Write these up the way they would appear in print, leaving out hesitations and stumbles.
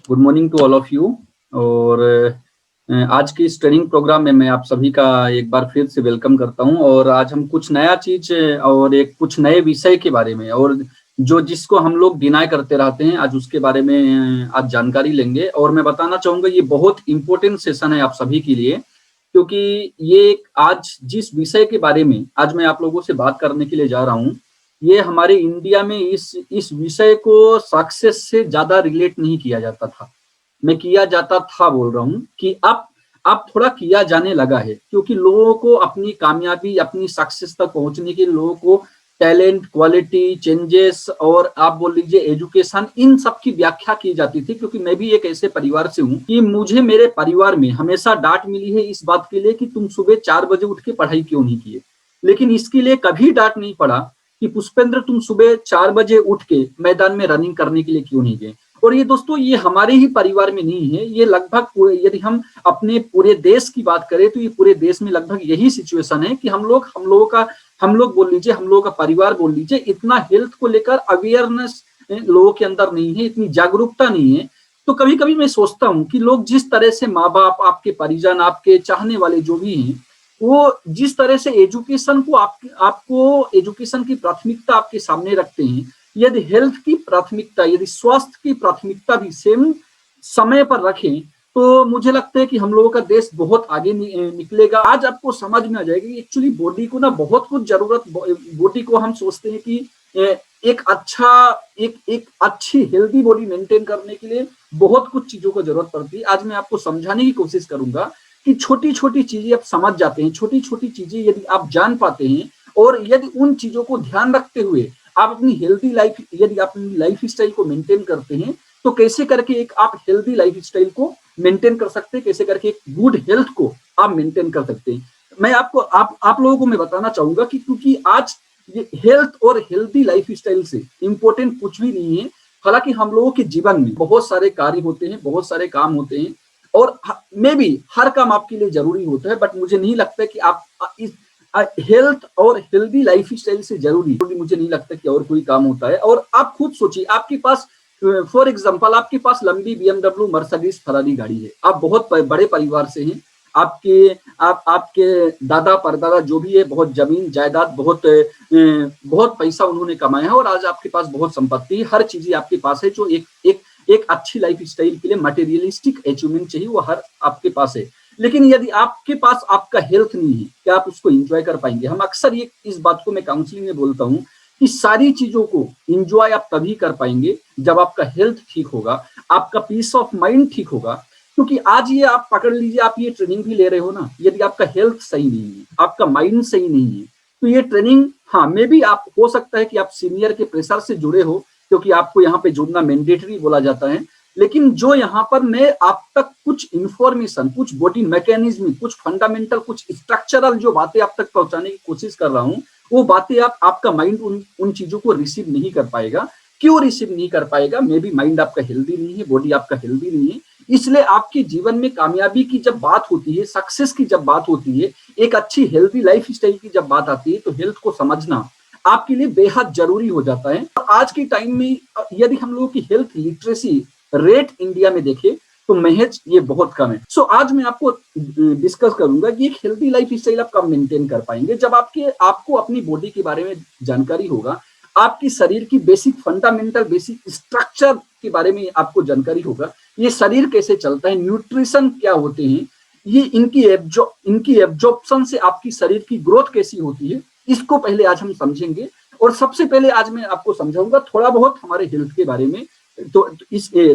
Good morning to all of you. और आज के इस ट्रेनिंग प्रोग्राम में मैं आप सभी का एक बार फिर से वेलकम करता हूं। और आज हम कुछ नया चीज और एक कुछ नए विषय के बारे में, और जो जिसको हम लोग डिनाई करते रहते हैं, आज उसके बारे में आज जानकारी लेंगे। और मैं बताना चाहूंगा ये बहुत इंपॉर्टेंट सेशन है आप सभी के लिए, क्योंकि ये आज जिस विषय के बारे में आज मैं आप लोगों से बात करने के लिए जा रहा हूँ, ये हमारे इंडिया में इस विषय को सक्सेस से ज्यादा रिलेट नहीं किया जाता था। मैं किया जाता था बोल रहा हूँ कि अब थोड़ा किया जाने लगा है, क्योंकि लोगों को अपनी कामयाबी, अपनी सक्सेस तक पहुंचने के लिए लोगों को टैलेंट, क्वालिटी, चेंजेस और आप बोल लीजिए एजुकेशन, इन सब की व्याख्या की जाती थी। क्योंकि मैं भी एक ऐसे परिवार से हूँ कि मुझे मेरे परिवार में हमेशा डांट मिली है इस बात के लिए कि तुम सुबह 4 बजे उठ के पढ़ाई क्यों नहीं किए, लेकिन इसके लिए कभी डांट नहीं पड़ा कि पुष्पेंद्र तुम सुबह 4 बजे उठ के मैदान में रनिंग करने के लिए क्यों नहीं गए। और ये दोस्तों, ये हमारे ही परिवार में नहीं है, ये लगभग यदि हम अपने पूरे देश की बात करें तो ये पूरे देश में लगभग यही सिचुएशन है कि हम लोग बोल लीजिए, हम लोगों का परिवार बोल लीजिए, इतना हेल्थ को लेकर अवेयरनेस लोगों के अंदर नहीं है, इतनी जागरूकता नहीं है। तो कभी कभी मैं सोचता हूँ कि लोग जिस तरह से, माँ बाप, आपके परिजन, आपके चाहने वाले जो भी हैं, वो जिस तरह से एजुकेशन को आपको एजुकेशन की प्राथमिकता आपके सामने रखते हैं, यदि हेल्थ की प्राथमिकता, यदि स्वास्थ्य की प्राथमिकता भी सेम समय पर रखें, तो मुझे लगता है कि हम लोगों का देश बहुत आगे निकलेगा। आज आपको समझ में आ जाएगा कि एक्चुअली बॉडी को ना बहुत कुछ जरूरत, बॉडी को हम सोचते हैं कि एक अच्छी हेल्दी बॉडी मेंटेन करने के लिए बहुत कुछ चीजों को जरूरत पड़ती है। आज मैं आपको समझाने की कोशिश करूंगा कि छोटी छोटी चीजें आप समझ जाते हैं, छोटी छोटी चीजें यदि आप जान पाते हैं, और यदि उन चीजों को ध्यान रखते हुए आप अपनी हेल्दी लाइफ, यदि आप अपनी लाइफ स्टाइल को मेंटेन करते हैं, तो कैसे करके एक आप हेल्दी लाइफ स्टाइल को मेंटेन कर सकते हैं, कैसे करके एक गुड हेल्थ को आप मेंटेन कर सकते हैं। मैं आपको आप लोगों को मैं बताना चाहूंगा कि क्योंकि आज ये हेल्थ और हेल्दी लाइफ स्टाइल से इंपॉर्टेंट कुछ भी नहीं है। हालांकि हम लोगों के जीवन में बहुत सारे कार्य होते हैं, बहुत सारे काम होते हैं, और मे भी हर काम आपके लिए जरूरी होता है, बट मुझे नहीं लगता कि आप इस हेल्थ और हेल्दी लाइफ स्टाइल से जरूरी मुझे नहीं लगता कि और कोई काम होता है। और आप खुद सोचिए, आपके पास फॉर एग्जांपल आपके पास लंबी बीएमडब्ल्यू, मर्सिडीज, फरारी गाड़ी है, आप बहुत बड़े परिवार से हैं, आपके दादा परदादा जो भी है, बहुत जमीन जायदाद, बहुत पैसा उन्होंने कमाया है, और आज आपके पास बहुत संपत्ति, हर चीज आपके पास है, जो एक अच्छी लाइफ स्टाइल के लिए मटेरियलिस्टिक अचीवमेंट चाहिए, वो हर आपके पास है। लेकिन यदि आपके पास आपका हेल्थ नहीं है, क्या आप उसको एंजॉय कर पाएंगे? हम अक्सर ये इस बात को मैं काउंसलिंग में बोलता हूँ कि सारी चीजों को एंजॉय आप तभी कर पाएंगे जब आपका हेल्थ ठीक होगा, आपका पीस ऑफ माइंड ठीक होगा। क्योंकि आज ये आप पकड़ लीजिए, आप ये ट्रेनिंग भी ले रहे हो ना, यदि आपका हेल्थ सही नहीं है, आपका माइंड सही नहीं है, तो ये ट्रेनिंग, हाँ मे भी आप, हो सकता है कि आप सीनियर के प्रेशर से जुड़े हो, क्योंकि आपको यहाँ पे जुड़ना मैंडेटरी बोला जाता है। लेकिन जो यहाँ पर मैं आप तक कुछ इंफॉर्मेशन, कुछ बॉडी मैकेनिज्म, कुछ फंडामेंटल, कुछ स्ट्रक्चरल जो बातें आप तक पहुंचाने की कोशिश कर रहा हूँ, वो बातें आपका माइंड उन चीजों को रिसीव नहीं कर पाएगा। क्यों रिसीव नहीं कर पाएगा? मे बी माइंड आपका हेल्दी नहीं है, बॉडी आपका हेल्दी नहीं है। इसलिए आपके जीवन में कामयाबी की जब बात होती है, सक्सेस की जब बात होती है, एक अच्छी हेल्दी लाइफ स्टाइल की जब बात आती है, तो हेल्थ को समझना आपके लिए बेहद जरूरी हो जाता है। और आज के टाइम में यदि हम लोगों की हेल्थ लिटरेसी रेट इंडिया में देखें तो महज ये बहुत कम है। सो आज मैं आपको डिस्कस करूंगा कि एक हेल्दी लाइफ स्टाइल आप कब मेंटेन कर पाएंगे, जब आपको अपनी बॉडी के बारे में जानकारी होगा, आपकी शरीर की बेसिक फंडामेंटल बेसिक स्ट्रक्चर के बारे में आपको जानकारी होगा, ये शरीर कैसे चलता है, न्यूट्रिशन क्या होते हैं, ये इनकी एब्जॉर्प्शन से आपकी शरीर की ग्रोथ कैसी होती है, इसको पहले आज हम समझेंगे। और सबसे पहले आज मैं आपको समझाऊंगा थोड़ा बहुत हमारे हेल्थ के बारे में, तो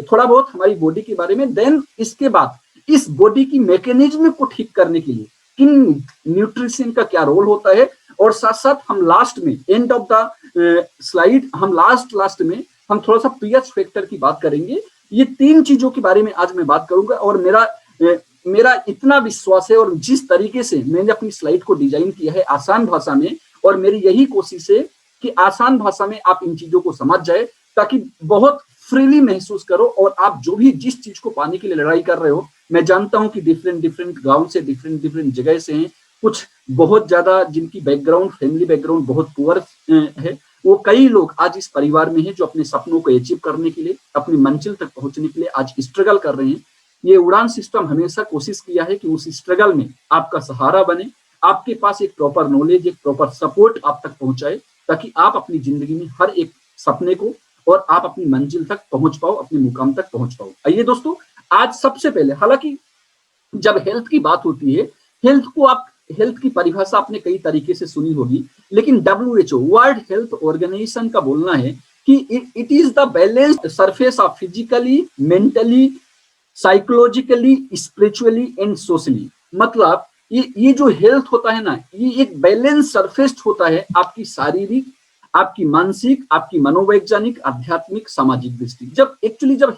थोड़ा बहुत हमारी बॉडी के बारे में। देन इसके बाद इस बॉडी की मैकेनिज्म को ठीक करने के लिए किन न्यूट्रिशन का क्या रोल होता है, और साथ साथ हम लास्ट में, एंड ऑफ द स्लाइड, हम लास्ट में हम थोड़ा सा पीएच फैक्टर की बात करेंगे। ये 3 चीजों के बारे में आज मैं बात करूंगा। और मेरा इतना विश्वास है, और जिस तरीके से मैंने अपनी स्लाइड को डिजाइन किया है आसान भाषा में, और मेरी यही कोशिश है कि आसान भाषा में आप इन चीजों को समझ जाए, ताकि बहुत फ्रीली महसूस करो। और आप जो भी जिस चीज को पाने के लिए लड़ाई कर रहे हो, मैं जानता हूं कि डिफरेंट गांव से, डिफरेंट जगह से हैं, कुछ बहुत ज्यादा जिनकी बैकग्राउंड, फैमिली बैकग्राउंड बहुत पुअर है, वो कई लोग आज इस परिवार में हैं जो अपने सपनों को अचीव करने के लिए, अपनी मंजिल तक पहुंचने के लिए आज स्ट्रगल कर रहे हैं। ये उड़ान सिस्टम हमेशा कोशिश किया है कि उस स्ट्रगल में आपका सहारा बने, आपके पास एक प्रॉपर नॉलेज, एक प्रॉपर सपोर्ट आप तक पहुंचाए, ताकि आप अपनी जिंदगी में हर एक सपने को और आप अपनी मंजिल तक पहुंच पाओ, अपने मुकाम तक पहुंच पाओ। आइए दोस्तों, आज सबसे पहले, हालांकि जब हेल्थ की बात होती है, हेल्थ की परिभाषा आपने कई तरीके से सुनी होगी, लेकिन WHO वर्ल्ड हेल्थ ऑर्गेनाइजेशन का बोलना है कि it is the balanced surface of physically, mentally, psychologically, spiritually and socially. मतलब ये जो हेल्थ होता है ना, ये एक बैलेंस सरफेस होता है आपकी शारीरिक, आपकी मानसिक, आपकी मनोवैज्ञानिक, आध्यात्मिक, सामाजिक दृष्टि। जब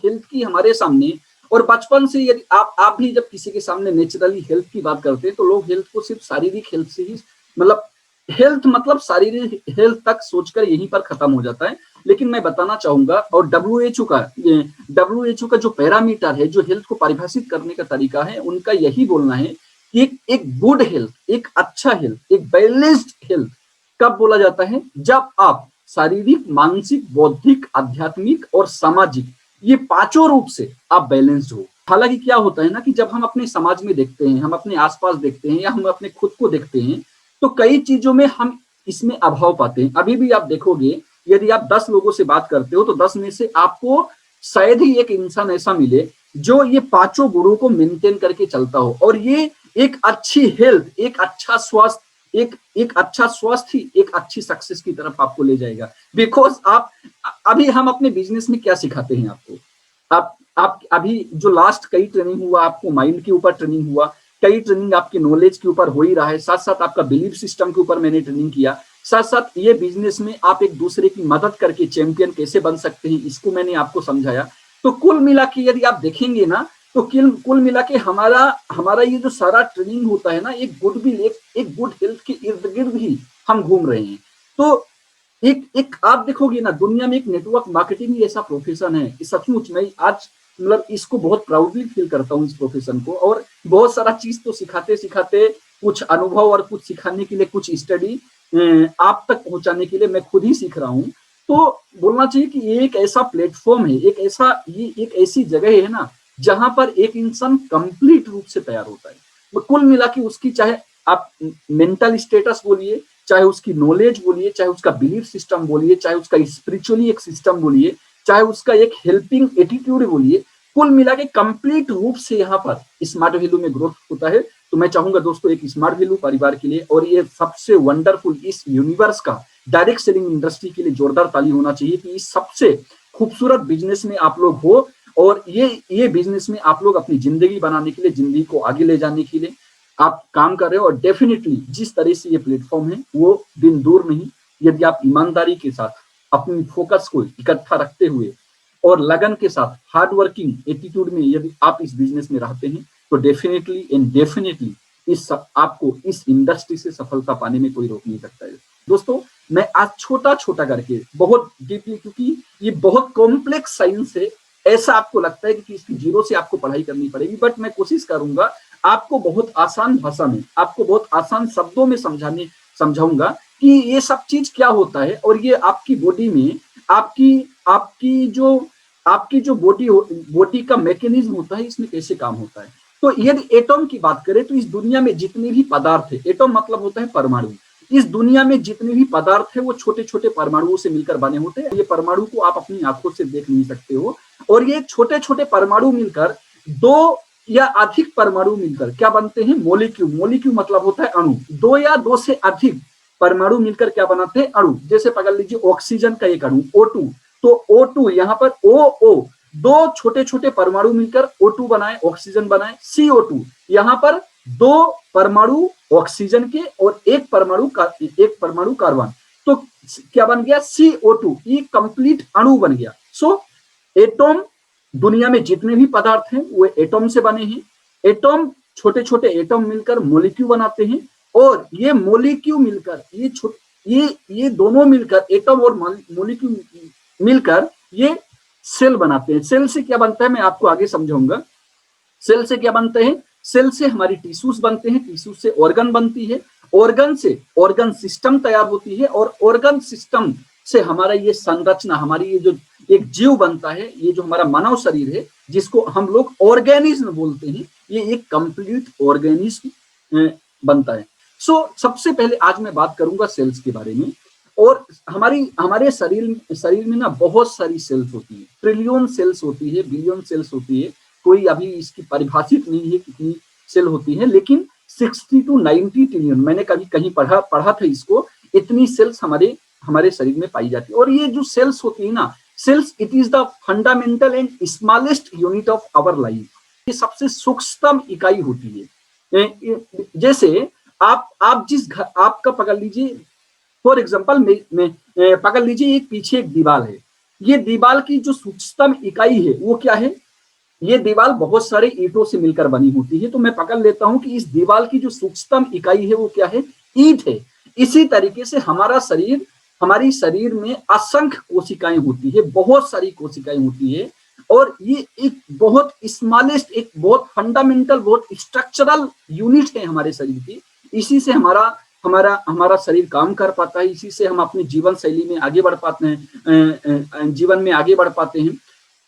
हेल्थ की हमारे सामने, और बचपन से यदि आप भी जब किसी के सामने नेचुरली हेल्थ की बात करते हैं तो लोग हेल्थ को सिर्फ शारीरिक हेल्थ से ही, मतलब हेल्थ मतलब शारीरिक हेल्थ तक सोचकर यहीं पर खत्म हो जाता है। लेकिन मैं बताना चाहूंगा, और डब्ल्यूएचओ का जो पैरामीटर है, जो हेल्थ को परिभाषित करने का तरीका है, उनका यही बोलना है कि एक गुड हेल्थ, एक अच्छा हेल्थ, एक बैलेंस्ड हेल्थ कब बोला जाता है? जब आप शारीरिक, मानसिक, बौद्धिक, आध्यात्मिक और सामाजिक, ये पांचों रूप से आप बैलेंस्ड हो। हालांकि क्या होता है ना कि जब हम अपने समाज में देखते हैं, हम अपने आसपास देखते हैं, या हम अपने खुद को देखते हैं, तो कई चीजों में हम इसमें अभाव पाते हैं। अभी भी आप देखोगे, यदि आप 10 लोगों से बात करते हो तो 10 में से आपको शायद ही एक इंसान ऐसा मिले जो ये पांचों गुणों को मेंटेन करके चलता हो, और ये एक अच्छी हेल्थ, एक अच्छा स्वास्थ्य, एक अच्छा स्वास्थ्य ही एक अच्छी सक्सेस की तरफ आपको ले जाएगा। बिकॉज आप अभी, हम अपने बिजनेस में क्या सिखाते हैं आपको? आप अभी जो लास्ट कई ट्रेनिंग हुआ, आपको माइंड के ऊपर ट्रेनिंग हुआ, कई ट्रेनिंग आपके नॉलेज के ऊपर हो ही रहा है, साथ साथ आपका बिलीफ सिस्टम के ऊपर मैंने ट्रेनिंग किया, साथ साथ ये बिजनेस में आप एक दूसरे की मदद करके चैंपियन कैसे बन सकते हैं, इसको मैंने आपको समझाया। तो कुल मिला के यदि आप देखेंगे ना, तो कुल मिला के हमारा ये जो सारा ट्रेनिंग होता है ना, एक गुड हेल्थ के इर्द गिर्द ही हम घूम रहे हैं। तो एक आप देखोगे ना, दुनिया में एक नेटवर्क मार्केटिंग ऐसा प्रोफेशन है, सचमुच मैं आज मतलब इसको बहुत प्राउडली फील करता हूँ इस प्रोफेशन को। और बहुत सारा चीज तो सिखाते सिखाते, कुछ अनुभव और कुछ सिखाने के लिए, कुछ स्टडी आप तक पहुंचाने के लिए मैं खुद ही सीख रहा हूँ। तो बोलना चाहिए कि ये एक ऐसा प्लेटफॉर्म है, ये एक ऐसी जगह है ना, जहां पर एक इंसान कंप्लीट रूप से तैयार होता है। कुल मिला के उसकी, चाहे आप मेंटल स्टेटस बोलिए, चाहे उसकी नॉलेज बोलिए, चाहे उसका बिलीफ सिस्टम बोलिए, चाहे उसका स्पिरिचुअली एक सिस्टम बोलिए, चाहे उसका एक हेल्पिंग एटीट्यूड बोलिए, कुल मिला के कंप्लीट रूप से यहाँ पर स्मार्ट वैल्यू में ग्रोथ होता है। तो मैं चाहूंगा दोस्तों, एक स्मार्ट वैल्यू परिवार के लिए, और ये सबसे वंडरफुल इस यूनिवर्स का डायरेक्ट सेलिंग इंडस्ट्री के लिए जोरदार ताली होना चाहिए कि इस सबसे खूबसूरत बिजनेस में आप लोग हो, और ये बिजनेस में आप लोग अपनी जिंदगी बनाने के लिए, जिंदगी को आगे ले जाने के लिए आप काम कर रहे हो। और डेफिनेटली जिस तरह से ये प्लेटफॉर्म है वो दिन दूर नहीं, यदि आप ईमानदारी के साथ अपनी फोकस को इकट्ठा रखते हुए और लगन के साथ हार्ड वर्किंग एटीट्यूड में यदि आप इस बिजनेस में रहते हैं, तो डेफिनेटली आपको इस इंडस्ट्री से सफलता पाने में कोई रोक नहीं सकता है। दोस्तों, मैं आज छोटा छोटा करके, बहुत डीपली, क्योंकि ये बहुत कॉम्प्लेक्स साइंस है, ऐसा आपको लगता है कि इसकी जीरो से आपको पढ़ाई करनी पड़ेगी, बट मैं कोशिश करूंगा आपको बहुत आसान भाषा में, आपको बहुत आसान शब्दों में समझाऊंगा कि ये सब चीज क्या होता है, और ये आपकी बॉडी में आपकी जो बॉडी का मैकेनिज्म होता है, इसमें कैसे काम होता है। तो यदि एटॉम की बात करें, तो इस दुनिया में जितने भी पदार्थ है, एटॉम मतलब होता है परमाणु, इस दुनिया में जितने भी पदार्थ है वो छोटे छोटे परमाणुओं से मिलकर बने होते हैं। ये परमाणु को आप अपनी आंखों से देख नहीं सकते हो, और ये छोटे छोटे परमाणु मिलकर, दो या अधिक परमाणु मिलकर क्या बनते हैं? मोलिक्यूल मतलब होता है अणु। दो या दो से अधिक परमाणु मिलकर क्या बनाते हैं? अणु। जैसे पकड़ लीजिए ऑक्सीजन का एक अणु O2, तो O2 यहाँ पर O दो छोटे छोटे परमाणु मिलकर O2 बनाए, ऑक्सीजन बनाए। CO2 यहाँ पर दो परमाणु ऑक्सीजन के और एक परमाणु कार्बन, तो क्या बन गया? CO2। ये कंप्लीट अणु बन गया। सो एटॉम, दुनिया में जितने भी पदार्थ हैं वो एटॉम से बने हैं। एटॉम, छोटे छोटे एटॉम मिलकर मोलिक्यूल बनाते हैं, और ये मोलिक्यूल मिलकर, ये दोनों मिलकर, एटॉम और मोलिक्यूल मिलकर ये सेल बनाते हैं। सेल से क्या बनता है मैं आपको आगे समझाऊंगा। सेल से क्या बनते हैं? सेल से हमारी टिश्यूज बनते हैं, टिश्यूज से ऑर्गन बनती है, ऑर्गन से ऑर्गन सिस्टम तैयार होती है, और ऑर्गन सिस्टम से हमारा ये संरचना, हमारी ये जो एक जीव बनता है, ये जो हमारा मानव शरीर है जिसको हम लोग ऑर्गेनिज्म बोलते हैं, ये एक कंप्लीट ऑर्गेनिज्म बनता है। सबसे पहले आज मैं बात करूंगा सेल्स के बारे में। और हमारे शरीर में ना बहुत सारी सेल्स होती है, ट्रिलियन सेल्स होती है, बिलियन सेल्स होती है, कोई अभी इसकी परिभाषित नहीं है कितनी सेल होती है, लेकिन 60 to 90 ट्रिलियन, मैंने कभी कहीं पढ़ा था इसको, इतनी सेल्स हमारे शरीर में पाई जाती है। और ये जो सेल्स होती है ना, cells it is the fundamental and smallest unit of our life, ये सबसे सूक्ष्म इकाई होती है। जैसे आप जिस घर, आपका पकड़ लीजिए फॉर एग्जाम्पल, में पकड़ लीजिए एक पीछे एक दीवार है, ये दीवार की जो सूक्ष्म इकाई है वो क्या है, ये दीवार बहुत सारे ईंटों से मिलकर बनी होती है, तो मैं पकड़ लेता हूं कि इस दीवार की जो सूक्ष्म इकाई है वो क्या है, ईंट है। इसी तरीके से हमारी शरीर में असंख्य कोशिकाएं होती है, बहुत सारी कोशिकाएं होती है, और ये एक बहुत स्मॉलेस्ट, एक बहुत फंडामेंटल, बहुत स्ट्रक्चरल यूनिट है हमारे शरीर की। इसी से हमारा शरीर काम कर पाता है, इसी से हम अपनी जीवन शैली में आगे बढ़ पाते हैं, जीवन में आगे बढ़ पाते हैं।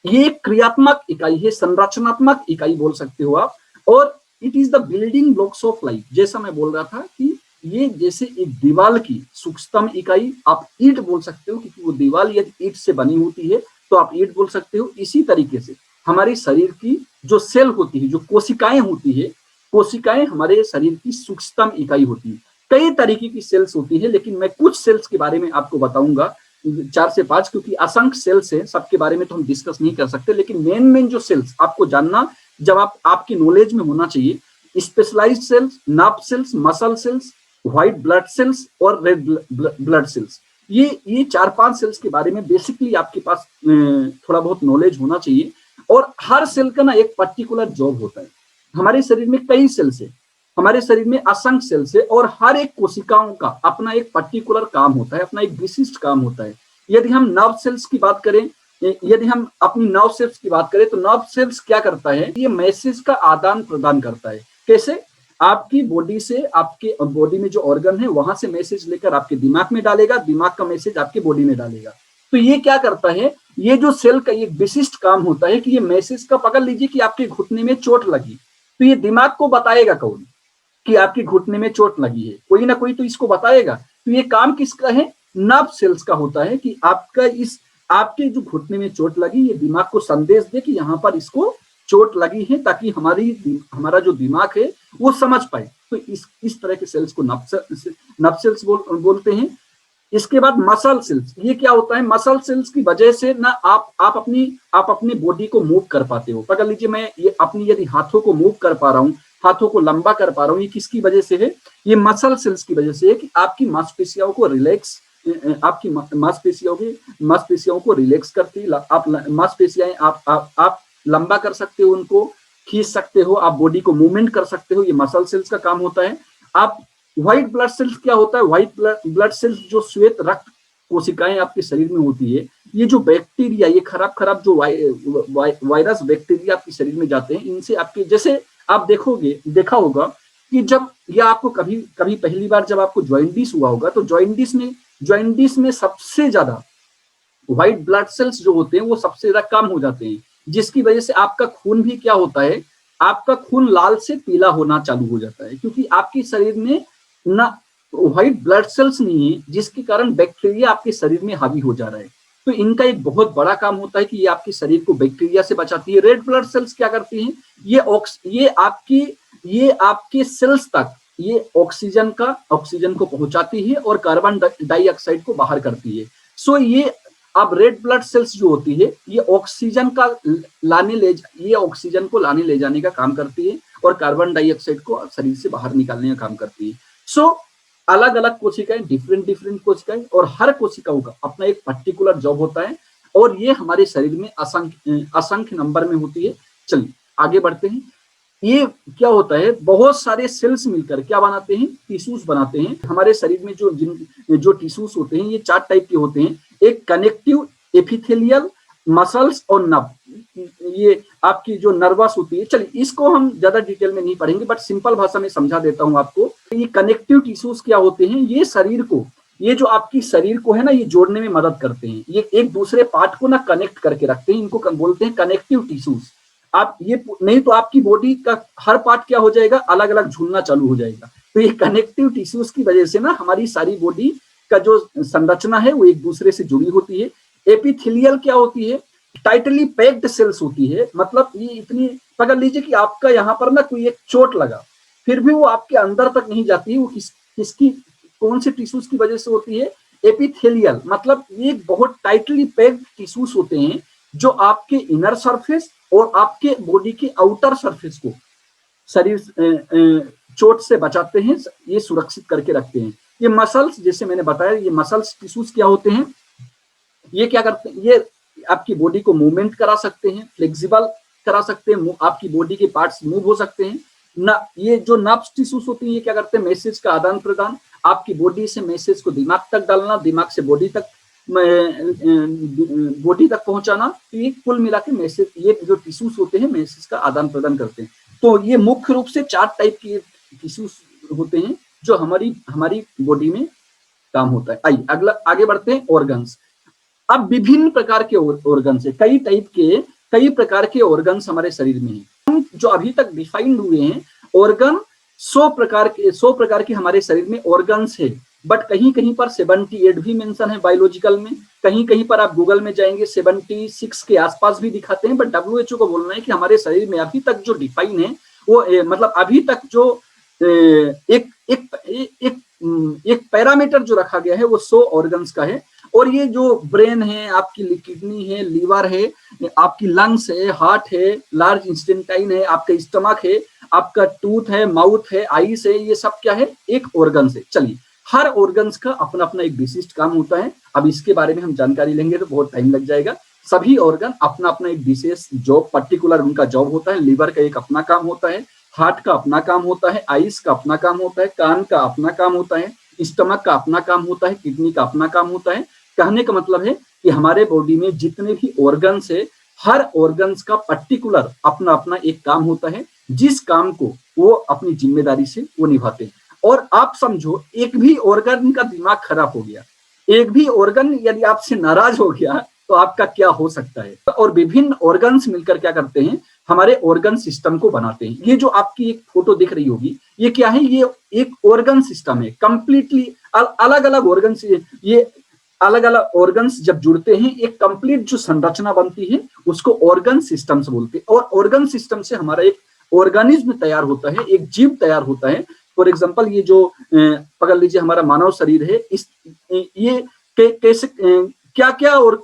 ये क्रियात्मक इकाई है, संरचनात्मक इकाई बोल सकते हो आप, और it is the building blocks of life. जैसा मैं बोल रहा था कि ये जैसे एक दीवार की सूक्ष्म इकाई, आप ईंट बोल सकते हो, क्योंकि वो दीवार यदि ईंट से बनी होती है तो आप ईंट बोल सकते हो। इसी तरीके से हमारे शरीर की जो सेल होती है, जो कोशिकाएं होती है, कोशिकाएं हमारे शरीर की सूक्ष्म इकाई होती है। कई तरीके की सेल्स होती है, लेकिन मैं कुछ सेल्स के बारे में आपको बताऊंगा, 4 से 5, क्योंकि असंख्य सेल्स है, सबके बारे में तो हम डिस्कस नहीं कर सकते, लेकिन मेन जो सेल्स आपको जानना, जब आपकी नॉलेज में होना चाहिए, specialised cells, nerve cells, muscle cells, white blood cells और रेड ब्लड सेल्स, ये 4-5 सेल्स के बारे में बेसिकली आपके पास थोड़ा बहुत नॉलेज होना चाहिए। और हर सेल का ना एक पर्टिकुलर जॉब होता है। हमारे शरीर में कई सेल्स है, हमारे शरीर में असंख्य सेल्स है, और हर एक कोशिकाओं का अपना एक पर्टिकुलर काम होता है, अपना एक विशिष्ट काम होता है। यदि हम नर्व सेल्स की बात करें, यदि हम अपनी नर्व सेल्स की बात करें, तो नर्व सेल्स क्या करता है, ये मैसेज का आदान प्रदान करता है। कैसे? आपकी बॉडी से, आपके बॉडी में जो ऑर्गन है वहां से मैसेज लेकर आपके दिमाग में डालेगा, दिमाग का मैसेज आपके बॉडी में डालेगा। तो ये क्या करता है, ये जो सेल का एक विशिष्ट काम होता है कि ये मैसेज का, पकड़ लीजिए कि आपके घुटने में चोट लगी, तो ये दिमाग को बताएगा कौन कि आपके घुटने में चोट लगी है, कोई ना कोई तो इसको बताएगा। तो ये काम किसका है, नर्व सेल्स का होता है, कि आपके जो घुटने में चोट लगी, ये दिमाग को संदेश दे कि यहाँ पर इसको चोट लगी है, ताकि हमारा जो दिमाग है वो समझ पाए। तो इस तरह के सेल्स को नर्व सेल्स बोलते हैं। इसके बाद मसल सेल्स, ये क्या होता है, मसल सेल्स की वजह से ना आप अपनी बॉडी को मूव कर पाते हो। पकड़ लीजिए, मैं ये अपनी यदि हाथों को मूव कर पा रहा हूँ, हाथों को लंबा कर पा रहा हूँ, ये किसकी वजह से है, ये मसल सेल्स की वजह से है, कि आपकी मांसपेशियों को रिलैक्स, आपकी मांसपेशियों को रिलैक्स करती है। आप मांसपेशियां आप लंबा कर सकते हो, उनको खींच सकते हो, आप बॉडी को मूवमेंट कर सकते हो, ये मसल सेल्स का काम होता है। आप व्हाइट ब्लड सेल्स क्या होता है, व्हाइट ब्लड सेल्स जो श्वेत रक्त कोशिकाएं आपके शरीर में होती है, ये जो बैक्टीरिया, ये खराब जो वायरस बैक्टीरिया आपके शरीर में जाते हैं, इनसे आपके, जैसे आप देखा होगा कि जब, या आपको कभी पहली बार जब आपको जॉइंटिस हुआ होगा, तो जॉइंटिस में सबसे ज्यादा व्हाइट ब्लड सेल्स जो होते हैं वो सबसे ज्यादा कम हो जाते हैं, जिसकी वजह से आपका खून भी क्या होता है, आपका खून लाल से पीला होना चालू हो जाता है, क्योंकि आपके शरीर में ना व्हाइट ब्लड सेल्स नहीं है, जिसके कारण बैक्टीरिया आपके शरीर में हावी हो जा रहा है। तो इनका एक बहुत बड़ा काम होता है कि ये आपके शरीर को बैक्टीरिया से बचाती है। रेड ब्लड सेल्स क्या करती हैं, ये आपके सेल्स तक ये ऑक्सीजन को पहुंचाती है और कार्बन डाइऑक्साइड को बाहर करती है। सो ये अब रेड ब्लड सेल्स जो होती है, ये ऑक्सीजन को लाने ले जाने का काम करती है, और कार्बन डाइऑक्साइड को शरीर से बाहर निकालने का काम करती है। सो अलग अलग कोशिकाएं, डिफरेंट कोशिकाएं, और हर कोशिकाओं का अपना एक पर्टिकुलर जॉब होता है, और ये हमारे शरीर में असंख्य नंबर में होती है। चलिए आगे बढ़ते हैं। ये क्या होता है, बहुत सारे सेल्स मिलकर क्या बनाते हैं, टिश्यूज बनाते हैं। हमारे शरीर में जो टिश्यूज होते हैं, ये 4 टाइप के होते हैं। एक कनेक्टिव, एपिथेलियल, मसल्स और नर्व, ये आपकी जो नर्वस होती है। चलिए इसको हम ज्यादा डिटेल में नहीं पढ़ेंगे, बट सिंपल भाषा में समझा देता हूं आपको। ये कनेक्टिव टिश्यूज क्या होते हैं, ये शरीर को ये जो आपकी शरीर को है ना, ये जोड़ने में मदद करते हैं, ये एक दूसरे पार्ट को ना कनेक्ट करके रखते हैं, इनको बोलते हैं कनेक्टिव टिश्यूज। आप ये नहीं तो आपकी बॉडी का हर पार्ट क्या हो जाएगा, अलग अलग झूलना चालू हो जाएगा। तो ये कनेक्टिव टिश्यूज की वजह से ना हमारी सारी बॉडी का जो संरचना है वो एक दूसरे से जुड़ी होती है। एपिथेलियल क्या होती है, टाइटली पैक्ड सेल्स होती है, मतलब ये इतनी, पकड़ लीजिए कि आपका यहाँ पर ना कोई एक चोट लगा, फिर भी वो आपके अंदर तक नहीं जाती है, वो किसकी कौन से टिश्यूज की वजह से होती है, एपिथेलियल, मतलब ये बहुत टाइटली पैक्ड टिश्यूज होते हैं जो आपके इनर सरफेस और आपके बॉडी के आउटर सरफेस को शरीर चोट से बचाते हैं, ये सुरक्षित करके रखते हैं। ये मसल्स, जैसे मैंने बताया, ये मसल्स टिश्यूज क्या होते हैं, ये क्या करते हैं, ये आपकी बॉडी को मूवमेंट करा सकते हैं, फ्लेक्सिबल करा सकते हैं, आपकी बॉडी के पार्ट्स मूव हो सकते हैं ना। ये जो नर्व्स टिश्यूज होती हैं, ये क्या करते हैं, मैसेज का आदान प्रदान, आपकी बॉडी से मैसेज को दिमाग तक डालना, दिमाग से बॉडी तक पहुंचाना। तो ये कुल मिला के मैसेज, ये जो टिश्यूज होते हैं मैसेज का आदान प्रदान करते हैं। तो ये मुख्य रूप से 4 टाइप के टिश्यूज होते हैं जो हमारी बॉडी में काम होता है। आइए अगला आगे बढ़ते हैं, ऑर्गन्स। अब विभिन्न प्रकार के ऑर्गन्स है, कई प्रकार के ऑर्गन्स हमारे शरीर में हैं, जो अभी तक डिफाइंड हुए हैं। ऑर्गन 100 प्रकार के हमारे शरीर में ऑर्गन्स है, बट कहीं कहीं पर 78 भी मेंशन है बायोलॉजिकल में, कहीं कहीं पर आप गूगल में जाएंगे 76 के आसपास भी दिखाते हैं। बट WHO को बोलना है कि हमारे शरीर में अभी तक जो डिफाइन है वो मतलब अभी तक जो एक पैरामीटर जो रखा गया है वो 100 ऑर्गन्स का है। और ये जो ब्रेन है, आपकी किडनी है, लीवर है, आपकी लंग्स है, हार्ट है, लार्ज इंटेस्टाइन है, आपका स्टमक है, आपका टूथ है, माउथ है, आईज है, ये सब क्या है, एक ऑर्गन है। चलिए, हर ऑर्गन्स का अपना अपना एक विशिष्ट काम होता है। अब इसके बारे में हम जानकारी लेंगे तो बहुत टाइम लग जाएगा। सभी ऑर्गन अपना अपना एक विशेष जॉब, पर्टिकुलर उनका जॉब होता है। लीवर का एक अपना काम होता है, हार्ट का अपना काम होता है, आईज का अपना काम होता है, कान का अपना काम होता है, स्टमक का अपना काम होता है, किडनी का अपना काम होता है। कहने का मतलब है कि हमारे बॉडी में जितने भी ऑर्गन्स है, हर ऑर्गन्स का पर्टिकुलर अपना अपना एक काम होता है, जिस काम को वो अपनी जिम्मेदारी से वो निभाते हैं। और आप समझो, एक भी ऑर्गन का दिमाग खराब हो गया, एक भी ऑर्गन यदि आपसे नाराज हो गया तो आपका क्या हो सकता है। और विभिन्न ऑर्गन्स मिलकर क्या करते हैं, हमारे ऑर्गन सिस्टम को बनाते हैं। ये जो आपकी एक फोटो दिख रही होगी, ये क्या है, ये एक ऑर्गन सिस्टम है, कंप्लीटली अलग अलग ऑर्गन। ये अलग अलग ऑर्गन्स जब जुड़ते हैं, एक कंप्लीट जो संरचना बनती है उसको ऑर्गन सिस्टम्स बोलते हैं। और ऑर्गन सिस्टम से हमारा एक ऑर्गेनिज्म तैयार होता है, एक जीव तैयार होता है। फॉर एग्जांपल, ये जो पकड़ लीजिए हमारा मानव शरीर है, ये कैसे क्या क्या और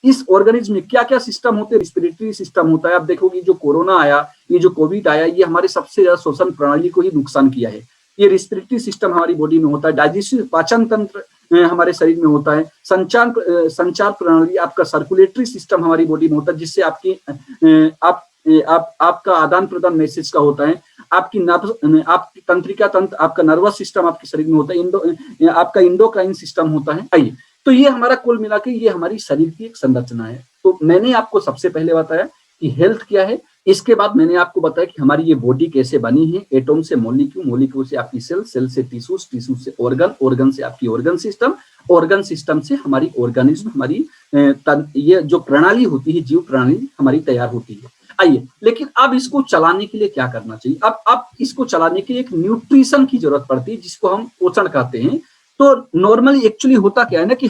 इस ऑर्गेनिज्म में क्या क्या सिस्टम होते हैं। रिस्पिरेटरी सिस्टम होता है। आप देखोगे जो कोरोना आया, ये जो कोविड आया, ये हमारे सबसे ज्यादा श्वसन प्रणाली को ही नुकसान किया है। ये रिस्पिरेटरी सिस्टम हमारी बॉडी में होता है। डाइजेस्टिव, पाचन तंत्र हमारे शरीर में होता है। संचार प्रणाली, आपका सर्कुलेटरी सिस्टम हमारी बॉडी में होता है, जिससे आपका आदान प्रदान मैसेज का होता है। आपकी तंत्रिका तंत्र, आपका नर्वस सिस्टम आपके शरीर में होता है। आपका इंडोक्राइन सिस्टम होता है। आइए, तो ये हमारा कुल मिला के ये हमारी शरीर की एक संरचना है। तो मैंने आपको सबसे पहले बताया कि हेल्थ क्या है। इसके बाद मैंने आपको बताया कि हमारी ये बॉडी कैसे बनी है, एटम से मॉलिक्यूल, मॉलिक्यूल से आपकी सेल, सेल से टिश्यूज, टिश्यूज से ऑर्गन, ऑर्गन से आपकी ऑर्गन सिस्टम, ऑर्गन सिस्टम से हमारी ऑर्गेनिज्म, हमारी ये जो प्रणाली होती है, जीव प्रणाली हमारी तैयार होती है। आइए, लेकिन अब इसको चलाने के लिए क्या करना चाहिए। अब इसको चलाने के लिए एक न्यूट्रिशन की जरूरत पड़ती है, जिसको हम पोषण कहते हैं। तो नॉर्मली एक्चुअली होता क्या है ना, कि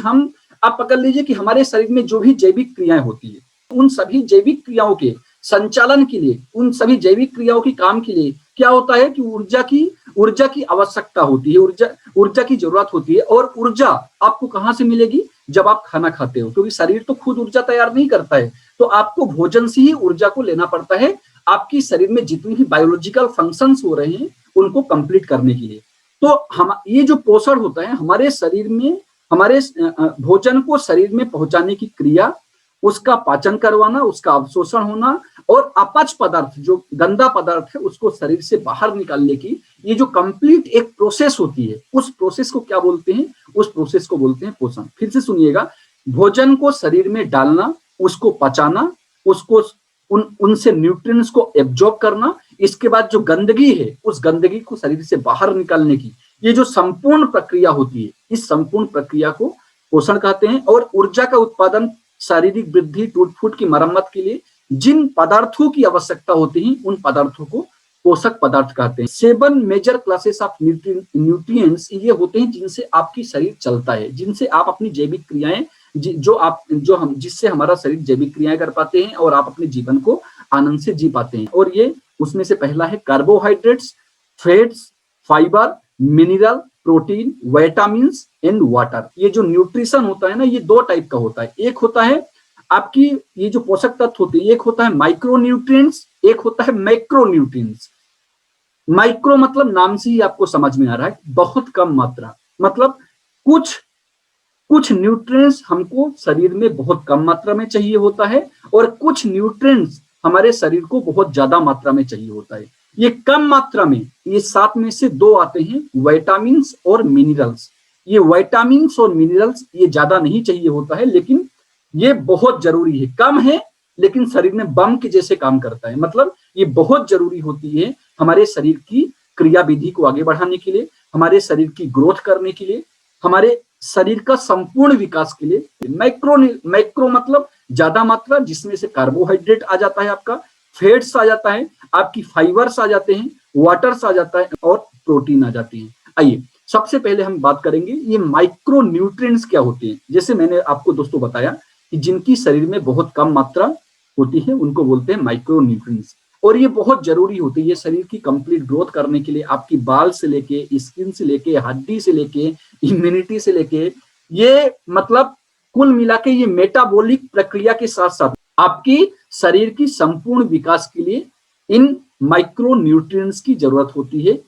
आप पकड़ लीजिए कि हमारे शरीर में जो भी जैविक क्रियाएं होती है, उन सभी जैविक क्रियाओं के संचालन के लिए, उन सभी जैविक क्रियाओं के काम के लिए क्या होता है कि ऊर्जा की आवश्यकता होती है, ऊर्जा की जरूरत होती है। और ऊर्जा आपको कहाँ से मिलेगी, जब आप खाना खाते हो, क्योंकि शरीर तो खुद ऊर्जा तैयार नहीं करता है, तो आपको भोजन से ही ऊर्जा को लेना पड़ता है, आपकी शरीर में जितनी भी बायोलॉजिकल फंक्शंस हो रहे हैं उनको कंप्लीट करने के लिए। तो हम ये जो पोषण होता है हमारे शरीर में, हमारे भोजन को शरीर में पहुंचाने की क्रिया, उसका पाचन करवाना, उसका अवशोषण होना, और अपच पदार्थ, जो गंदा पदार्थ है, उसको शरीर से बाहर निकालने की ये जो कंप्लीट एक प्रोसेस होती है, उस प्रोसेस को क्या बोलते हैं, उस प्रोसेस को बोलते हैं पोषण। फिर से सुनिएगा, भोजन को शरीर में डालना, उसको पचाना, उसको उनसे न्यूट्रिएंट्स को एब्जॉर्ब करना, इसके बाद जो गंदगी है उस गंदगी को शरीर से बाहर निकालने की ये जो संपूर्ण प्रक्रिया होती है, इस संपूर्ण प्रक्रिया को पोषण कहते हैं। और ऊर्जा का उत्पादन, शारीरिक वृद्धि, टूट-फूट की मरम्मत के लिए जिन पदार्थों की आवश्यकता होती है, उन पदार्थों को पोषक पदार्थ कहते हैं। 7 मेजर क्लासेस ऑफ न्यूट्रिएंट्स ये होते हैं जिनसे आपकी शरीर चलता है, जिनसे आप अपनी जैविक क्रियाएं जिससे हमारा शरीर जैविक क्रियाएं कर पाते हैं और आप अपने जीवन को आनंद से जी पाते हैं। और ये उसमें से पहला है carbohydrates, fats, fibre, mineral, protein, vitamins and water. ये जो न्यूट्रिशन होता है ना, ये 2 टाइप का होता है। एक होता है आपकी ये जो पोषक तत्व होते हैं, एक होता है माइक्रो न्यूट्रिएंट्स, एक होता है मैक्रो न्यूट्रिएंट्स। माइक्रो मतलब नाम से ही आपको समझ में आ रहा है, बहुत कम मात्रा, मतलब कुछ न्यूट्रिएंट्स हमको शरीर में बहुत कम मात्रा में चाहिए होता है और कुछ न्यूट्रिएंट्स हमारे शरीर को बहुत ज्यादा मात्रा में चाहिए होता है। ये कम मात्रा में, ये 7 में से 2 आते हैं, विटामिन्स और मिनरल्स। ये विटामिन्स और मिनरल्स ये ज्यादा नहीं चाहिए होता है, लेकिन ये बहुत जरूरी है। कम है लेकिन शरीर में बम के जैसे काम करता है, मतलब ये बहुत जरूरी होती है हमारे शरीर की क्रिया विधि को आगे बढ़ाने के लिए, हमारे शरीर की ग्रोथ करने के लिए, हमारे शरीर का संपूर्ण विकास के लिए। मैक्रो मतलब ज्यादा मात्रा, जिसमें से कार्बोहाइड्रेट आ जाता है, आपका फैट्स आ जाता है, आपकी फाइबर्स आ जाते हैं, वाटर्स आ जाता है और प्रोटीन आ जाती है। आइए सबसे पहले हम बात करेंगे ये माइक्रो न्यूट्रिएंट्स क्या होते हैं। जैसे मैंने आपको दोस्तों बताया कि जिनकी शरीर में बहुत कम मात्रा होती है उनको बोलते हैं माइक्रो न्यूट्रिएंट्स, और ये बहुत जरूरी होती है। ये शरीर की कंप्लीट ग्रोथ करने के लिए, आपकी बाल से लेके, स्किन से लेके, हड्डी से लेके, इम्यूनिटी से लेके, ये मतलब कुल मिला के ये मेटाबॉलिक प्रक्रिया के साथ साथ आपकी शरीर की संपूर्ण विकास के लिए इन माइक्रो न्यूट्रिएंट्स की जरूरत होती है।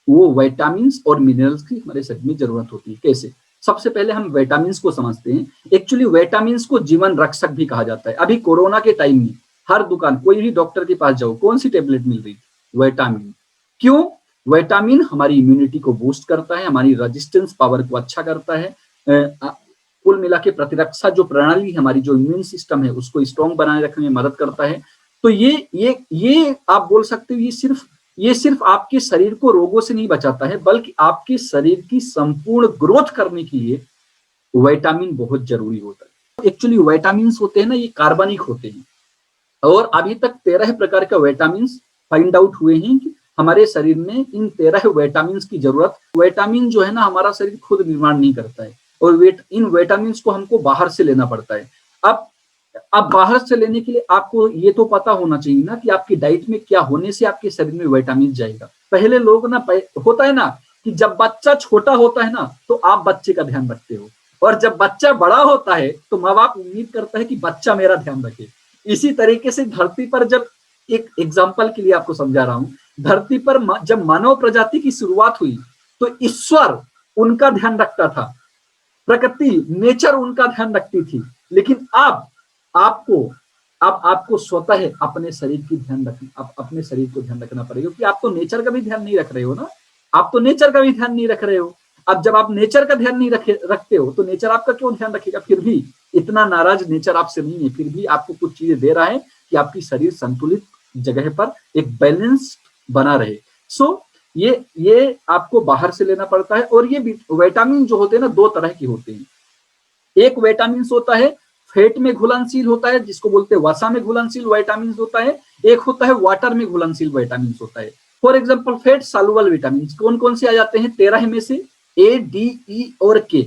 वो विटामिन्स और मिनरल्स की हमारे शरीर में जरूरत होती है। कैसे? सबसे पहले हम विटामिन्स को समझते हैं। एक्चुअली विटामिन्स को जीवन रक्षक भी कहा जाता है। अभी कोरोना के टाइम में हर दुकान, कोई भी डॉक्टर के पास जाओ, कौन सी टेबलेट मिल रही? विटामिन। क्यों? विटामिन हमारी इम्यूनिटी को बूस्ट करता है, हमारी रेजिस्टेंस पावर को अच्छा करता है, कुल मिला के प्रतिरक्षा जो प्रणाली है हमारी, जो इम्यून सिस्टम है, उसको स्ट्रॉन्ग बनाए रखने में मदद करता है। तो ये आप बोल सकते हो ये सिर्फ आपके शरीर को रोगों से नहीं बचाता है, बल्कि आपके शरीर की संपूर्ण ग्रोथ करने के लिए विटामिन बहुत जरूरी होता है। एक्चुअली विटामिन्स होते हैं ना, ये कार्बनिक होते हैं, और अभी तक 13 प्रकार का विटामिन्स फाइंड आउट हुए हैं कि हमारे शरीर में इन 13 विटामिन्स की जरूरत। विटामिन जो है ना, हमारा शरीर खुद निर्माण नहीं करता है, और इन विटामिन्स को हमको बाहर से लेना पड़ता है। अब बाहर से लेने के लिए आपको ये तो पता होना चाहिए ना कि आपकी डाइट में क्या होने से आपके शरीर में विटामिन जाएगा। पहले लोग ना, होता है ना कि जब बच्चा छोटा होता है ना, तो आप बच्चे का ध्यान रखते हो, और जब बच्चा बड़ा होता है तो माँ बाप उम्मीद करता है कि बच्चा मेरा ध्यान रखे। इसी तरीके से धरती पर, जब एक एग्जाम्पल के लिए आपको समझा रहा हूं, धरती पर जब मानव प्रजाति की शुरुआत हुई तो ईश्वर उनका ध्यान रखता था, प्रकृति, नेचर उनका ध्यान रखती थी। लेकिन अब आपको स्वतः है अपने शरीर की ध्यान रखना, अपने शरीर को ध्यान रखना पड़ेगा, क्योंकि आप तो नेचर का भी ध्यान नहीं रख रहे हो ना। आप तो नेचर का भी ध्यान नहीं रख रहे हो। अब जब आप नेचर का ध्यान नहीं रखते हो तो नेचर आपका क्यों ध्यान रखेगा? फिर भी इतना नाराज नेचर आपसे नहीं है, फिर भी आपको कुछ चीजें दे रहा है कि आपकी शरीर संतुलित जगह पर एक बैलेंस बना रहे। सो ये आपको बाहर से लेना पड़ता है। और ये विटामिन जो होते हैं ना, 2 तरह के होते हैं। एक विटामिन होता है फैट में घुलनशील होता है, जिसको बोलते हैं वसा में घुलनशील विटामिन होता है। एक होता है वाटर में घुलनशील विटामिन होता है। For example fat soluble vitamin कौन कौन से आ जाते हैं? 13 में से ए, डी, ई और के।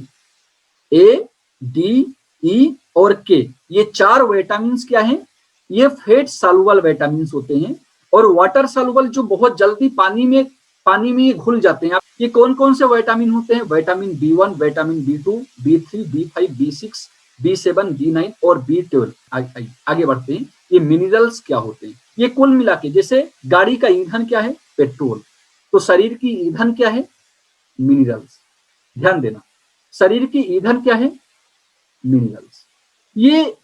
ए, डी, ई और के, ये 4 विटामिन क्या हैं? ये फैट सॉल्युबल विटामिन होते हैं। और वाटर सॉल्युबल जो बहुत जल्दी पानी में घुल जाते हैं। ये कौन कौन से विटामिन होते हैं? Vitamin B1, vitamin B2, B3, B5, B6, B7, B9 और B12। आगे बढ़ते हैं। ये मिनरल्स क्या होते हैं? ये कुल मिला के, जैसे गाड़ी का ईंधन क्या है? पेट्रोल। तो शरीर की ईंधन क्या है? मिनरल्स। ध्यान देना, शरीर की ईंधन क्या है? मिनरल्स। ये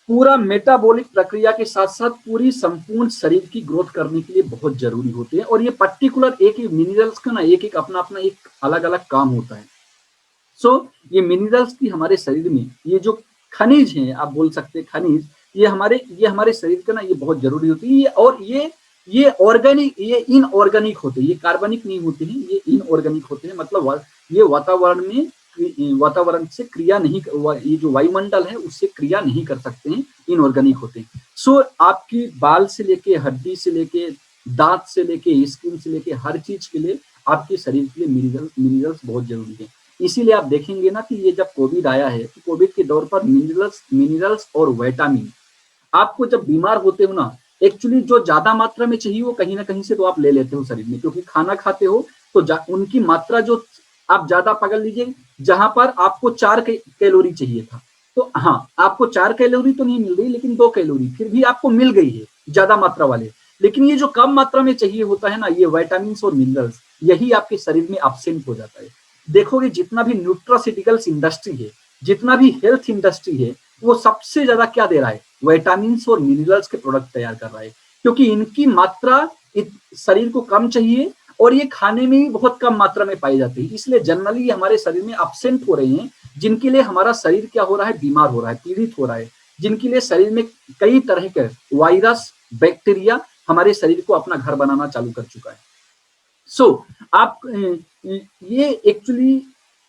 पूरा मेटाबॉलिक प्रक्रिया के साथ साथ पूरी संपूर्ण शरीर की ग्रोथ करने के लिए बहुत जरूरी होते हैं। और ये पर्टिकुलर एक मिनरल्स का ना एक अपना एक अलग अलग काम होता है। सो ये मिनरल्स की हमारे शरीर में, ये जो खनिज हैं, आप बोल सकते हैं खनिज, ये हमारे शरीर का ना ये बहुत जरूरी होती है। और ये ये ऑर्गेनिक, ये इनऑर्गेनिक होते हैं, ये कार्बनिक नहीं होते हैं, ये इनऑर्गेनिक होते हैं, मतलब ये वातावरण से क्रिया नहीं, ये जो वायुमंडल है उससे क्रिया नहीं कर सकते हैं, इनऑर्गेनिक होते हैं। सो आपकी बाल से लेके, हड्डी से लेके, दांत से लेके, स्किन से लेके, हर चीज के लिए आपके शरीर के लिए मिनरल्स बहुत जरूरी है। इसीलिए आप देखेंगे ना कि ये जब कोविड आया है तो कोविड के दौर पर मिनरल्स और विटामिन, आपको जब बीमार होते हो ना, एक्चुअली जो ज्यादा मात्रा में चाहिए वो कहीं ना कहीं से तो आप ले लेते हो शरीर में, क्योंकि खाना खाते हो तो उनकी मात्रा जो आप ज्यादा पकड़ लीजिए, जहां पर आपको 4 कैलोरी चाहिए था, तो हाँ आपको 4 कैलोरी तो नहीं मिल रही, लेकिन 2 कैलोरी फिर भी आपको मिल गई है ज्यादा मात्रा वाले। लेकिन ये जो कम मात्रा में चाहिए होता है ना, ये विटामिन और मिनरल्स, यही आपके शरीर में एब्सेंट हो जाता है। देखोगे जितना भी न्यूट्रास्यूटिकल्स इंडस्ट्री है, जितना भी हेल्थ इंडस्ट्री है, वो सबसे ज्यादा क्या दे रहा है, विटामिन और मिनरल्स के प्रोडक्ट तैयार कर रहा है, क्योंकि इनकी मात्रा शरीर को कम चाहिए और ये खाने में भी बहुत कम मात्रा में पाई जाती है। इसलिए जनरली हमारे शरीर में एब्सेंट हो रहे हैं, जिनके लिए हमारा शरीर क्या हो रहा है, बीमार हो रहा है, पीड़ित हो रहा है, जिनके लिए शरीर में कई तरह के वायरस, बैक्टीरिया हमारे शरीर को अपना घर बनाना चालू कर चुका है। सो आप ये एक्चुअली,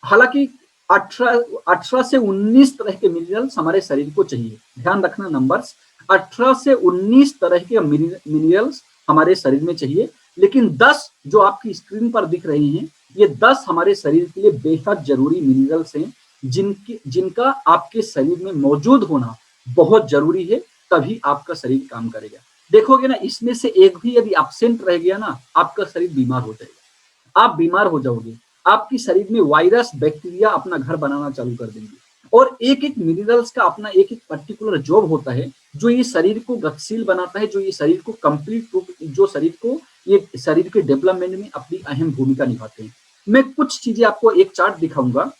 हालांकि 18 से 19 तरह के मिनरल्स हमारे शरीर को चाहिए, ध्यान रखना नंबर्स, 18 से 19 तरह के मिनरल्स हमारे शरीर में चाहिए, लेकिन 10 जो आपकी स्क्रीन पर दिख रही हैं, ये 10 हमारे शरीर के लिए बेहद जरूरी मिनरल्स हैं, जिनका आपके शरीर में मौजूद होना बहुत जरूरी है, तभी आपका शरीर काम करेगा। देखोगे ना, इसमें से एक भी यदि एब्सेंट रह गया ना, आपका शरीर बीमार हो जाएगा, आप बीमार हो जाओगे, आपकी शरीर में वायरस, बैक्टीरिया अपना घर बनाना चालू कर देंगे। और एक एक मिनरल्स का अपना एक एक पर्टिकुलर जॉब होता है, जो ये शरीर को गतिशील बनाता है, जो ये शरीर को कंप्लीट रूप, जो शरीर को, ये शरीर के डेवलपमेंट में अपनी अहम भूमिका निभाते हैं। मैं कुछ चीजें आपको एक चार्ट दिखाऊंगा,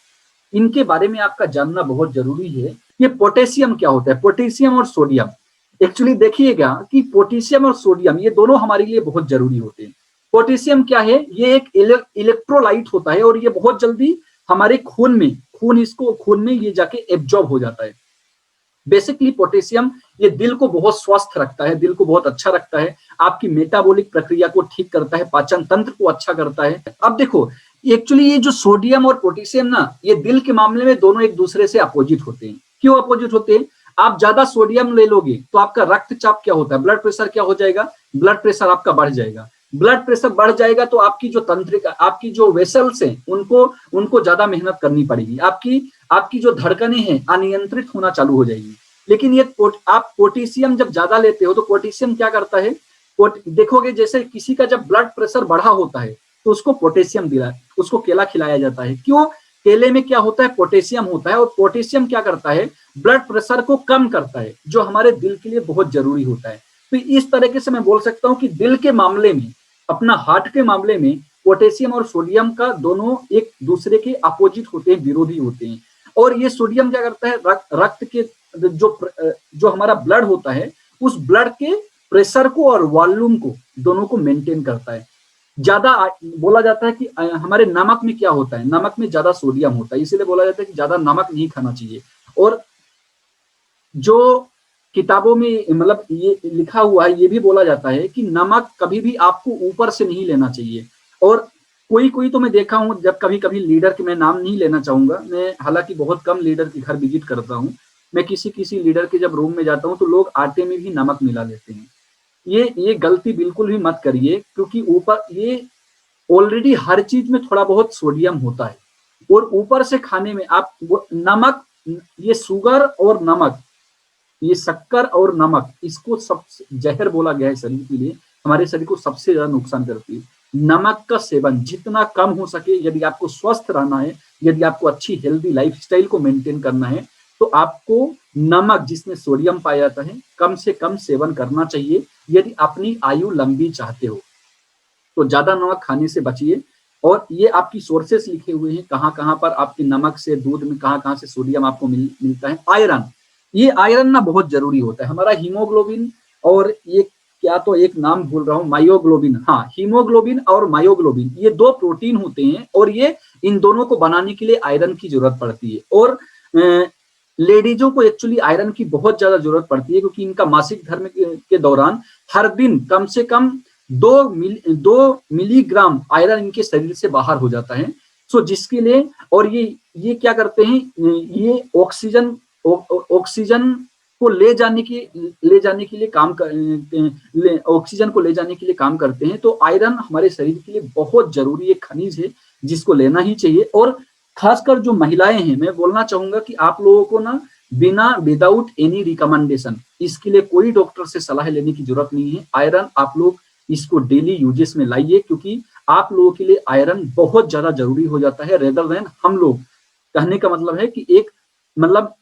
इनके बारे में आपका जानना बहुत जरूरी है। ये पोटेशियम क्या होता है, पोटेशियम और सोडियम, एक्चुअली देखिएगा कि पोटेशियम और सोडियम ये दोनों हमारे लिए बहुत जरूरी होते हैं। पोटेशियम क्या है, ये एक इलेक्ट्रोलाइट होता है और ये बहुत जल्दी हमारे खून में ये जाके एब्जॉर्ब हो जाता है। बेसिकली पोटेशियम ये दिल को बहुत स्वस्थ रखता है, दिल को बहुत अच्छा रखता है, आपकी मेटाबॉलिक प्रक्रिया को ठीक करता है, पाचन तंत्र को अच्छा करता है। अब देखो एक्चुअली ये जो सोडियम और पोटेशियम ना, ये दिल के मामले में दोनों एक दूसरे से अपोजिट होते हैं। क्यों अपोजिट होते हैं, आप ज्यादा सोडियम ले लोगे तो आपका रक्तचाप क्या होता है, ब्लड प्रेशर क्या हो जाएगा, ब्लड प्रेशर आपका बढ़ जाएगा। ब्लड प्रेशर बढ़ जाएगा तो आपकी जो तंत्रिका, आपकी जो वेसल्स हैं, उनको ज्यादा मेहनत करनी पड़ेगी, आपकी जो धड़कनें हैं अनियंत्रित होना चालू हो जाएगी। लेकिन ये आप पोटेशियम जब ज्यादा लेते हो तो पोटेशियम क्या करता है, देखोगे जैसे किसी का जब ब्लड प्रेशर बढ़ा होता है तो उसको पोटेशियम उसको केला खिलाया जाता है। क्यों, केले में क्या होता है, पोटेशियम होता है, और पोटेशियम क्या करता है, ब्लड प्रेशर को कम करता है, जो हमारे दिल के लिए बहुत जरूरी होता है। तो इस तरीके से मैं बोल सकता हूँ कि दिल के मामले में, अपना हार्ट के मामले में पोटेशियम और सोडियम का दोनों एक दूसरे के अपोजिट होते हैं, विरोधी होते हैं। और ये सोडियम क्या करता है, रक्त के जो हमारा ब्लड होता है, उस ब्लड के प्रेशर को और वॉल्यूम को दोनों को मेंटेन करता है। ज्यादा बोला जाता है कि हमारे नमक में क्या होता है, नमक में ज्यादा सोडियम होता है, इसीलिए बोला जाता है कि ज्यादा नमक नहीं खाना चाहिए। और जो किताबों में मतलब ये लिखा हुआ है, ये भी बोला जाता है कि नमक कभी भी आपको ऊपर से नहीं लेना चाहिए। और कोई तो मैं देखा हूं, जब कभी कभी लीडर के, मैं नाम नहीं लेना चाहूंगा, मैं हालांकि बहुत कम लीडर के घर विजिट करता हूं, मैं किसी लीडर के जब रूम में जाता हूं तो लोग आटे में भी नमक मिला देते हैं। ये गलती बिल्कुल भी मत करिए, क्योंकि ऊपर ये ऑलरेडी हर चीज में थोड़ा बहुत सोडियम होता है, और ऊपर से खाने में आप नमक, ये शुगर और नमक, ये शक्कर और नमक, इसको सबसे जहर बोला गया है शरीर के लिए, हमारे शरीर को सबसे ज्यादा नुकसान करती है। नमक का सेवन जितना कम हो सके, यदि आपको स्वस्थ रहना है, यदि आपको अच्छी हेल्दी लाइफस्टाइल को मेंटेन करना है, तो आपको नमक जिसमें सोडियम पाया जाता है कम से कम सेवन करना चाहिए। यदि अपनी आयु लंबी चाहते हो तो ज्यादा नमक खाने से बचिए। और ये आपकी सोर्सेस लिखे हुए हैं, कहाँ कहाँ पर आपके नमक से, दूध में कहाँ कहाँ से सोडियम आपको मिलता है। आयरन, ये आयरन ना बहुत जरूरी होता है, हमारा हीमोग्लोबिन, और ये क्या, तो एक नाम भूल रहा हूँ, मायोग्लोबिन, हाँ हीमोग्लोबिन और मायोग्लोबिन, ये 2 प्रोटीन होते हैं, और ये इन दोनों को बनाने के लिए आयरन की जरूरत पड़ती है। और लेडीजों को एक्चुअली आयरन की बहुत ज्यादा जरूरत पड़ती है, क्योंकि इनका मासिक धर्म के दौरान हर दिन कम से कम 2 मिलीग्राम आयरन इनके शरीर से बाहर हो जाता है। सो जिसके लिए, और ये क्या करते हैं, ये ऑक्सीजन को ले जाने के लिए ऑक्सीजन को ले जाने के लिए काम करते हैं। तो आयरन हमारे शरीर के लिए बहुत जरूरी एक खनिज है, जिसको लेना ही चाहिए। और खासकर जो महिलाएं हैं, मैं बोलना चाहूंगा कि आप लोगों को ना विदाउट एनी रिकमेंडेशन, इसके लिए कोई डॉक्टर से सलाह लेने की जरूरत नहीं है। आयरन आप लोग इसको डेली यूजेस में लाइए, क्योंकि आप लोगों के लिए आयरन बहुत ज्यादा जरूरी हो जाता है, रेदर देन हम लोग। कहने का मतलब है कि एक मतलब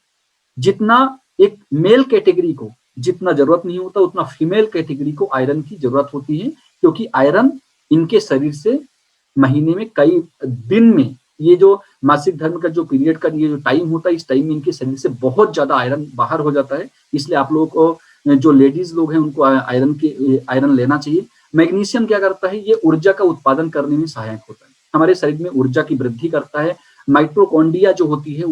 जितना एक मेल कैटेगरी को जितना जरूरत नहीं होता, उतना फीमेल कैटेगरी को आयरन की जरूरत होती है, क्योंकि आयरन इनके शरीर से महीने में कई दिन में, ये जो मासिक धर्म का जो पीरियड का ये जो टाइम होता है, इस टाइम में इनके शरीर से बहुत ज्यादा आयरन बाहर हो जाता है। इसलिए आप लोगों को, जो लेडीज लोग हैं, उनको आयरन लेना चाहिए। मैग्नीशियम क्या करता है, ये ऊर्जा का उत्पादन करने में सहायक होता है, हमारे शरीर में ऊर्जा की वृद्धि करता है। माइटोकॉन्ड्रिया जो होती है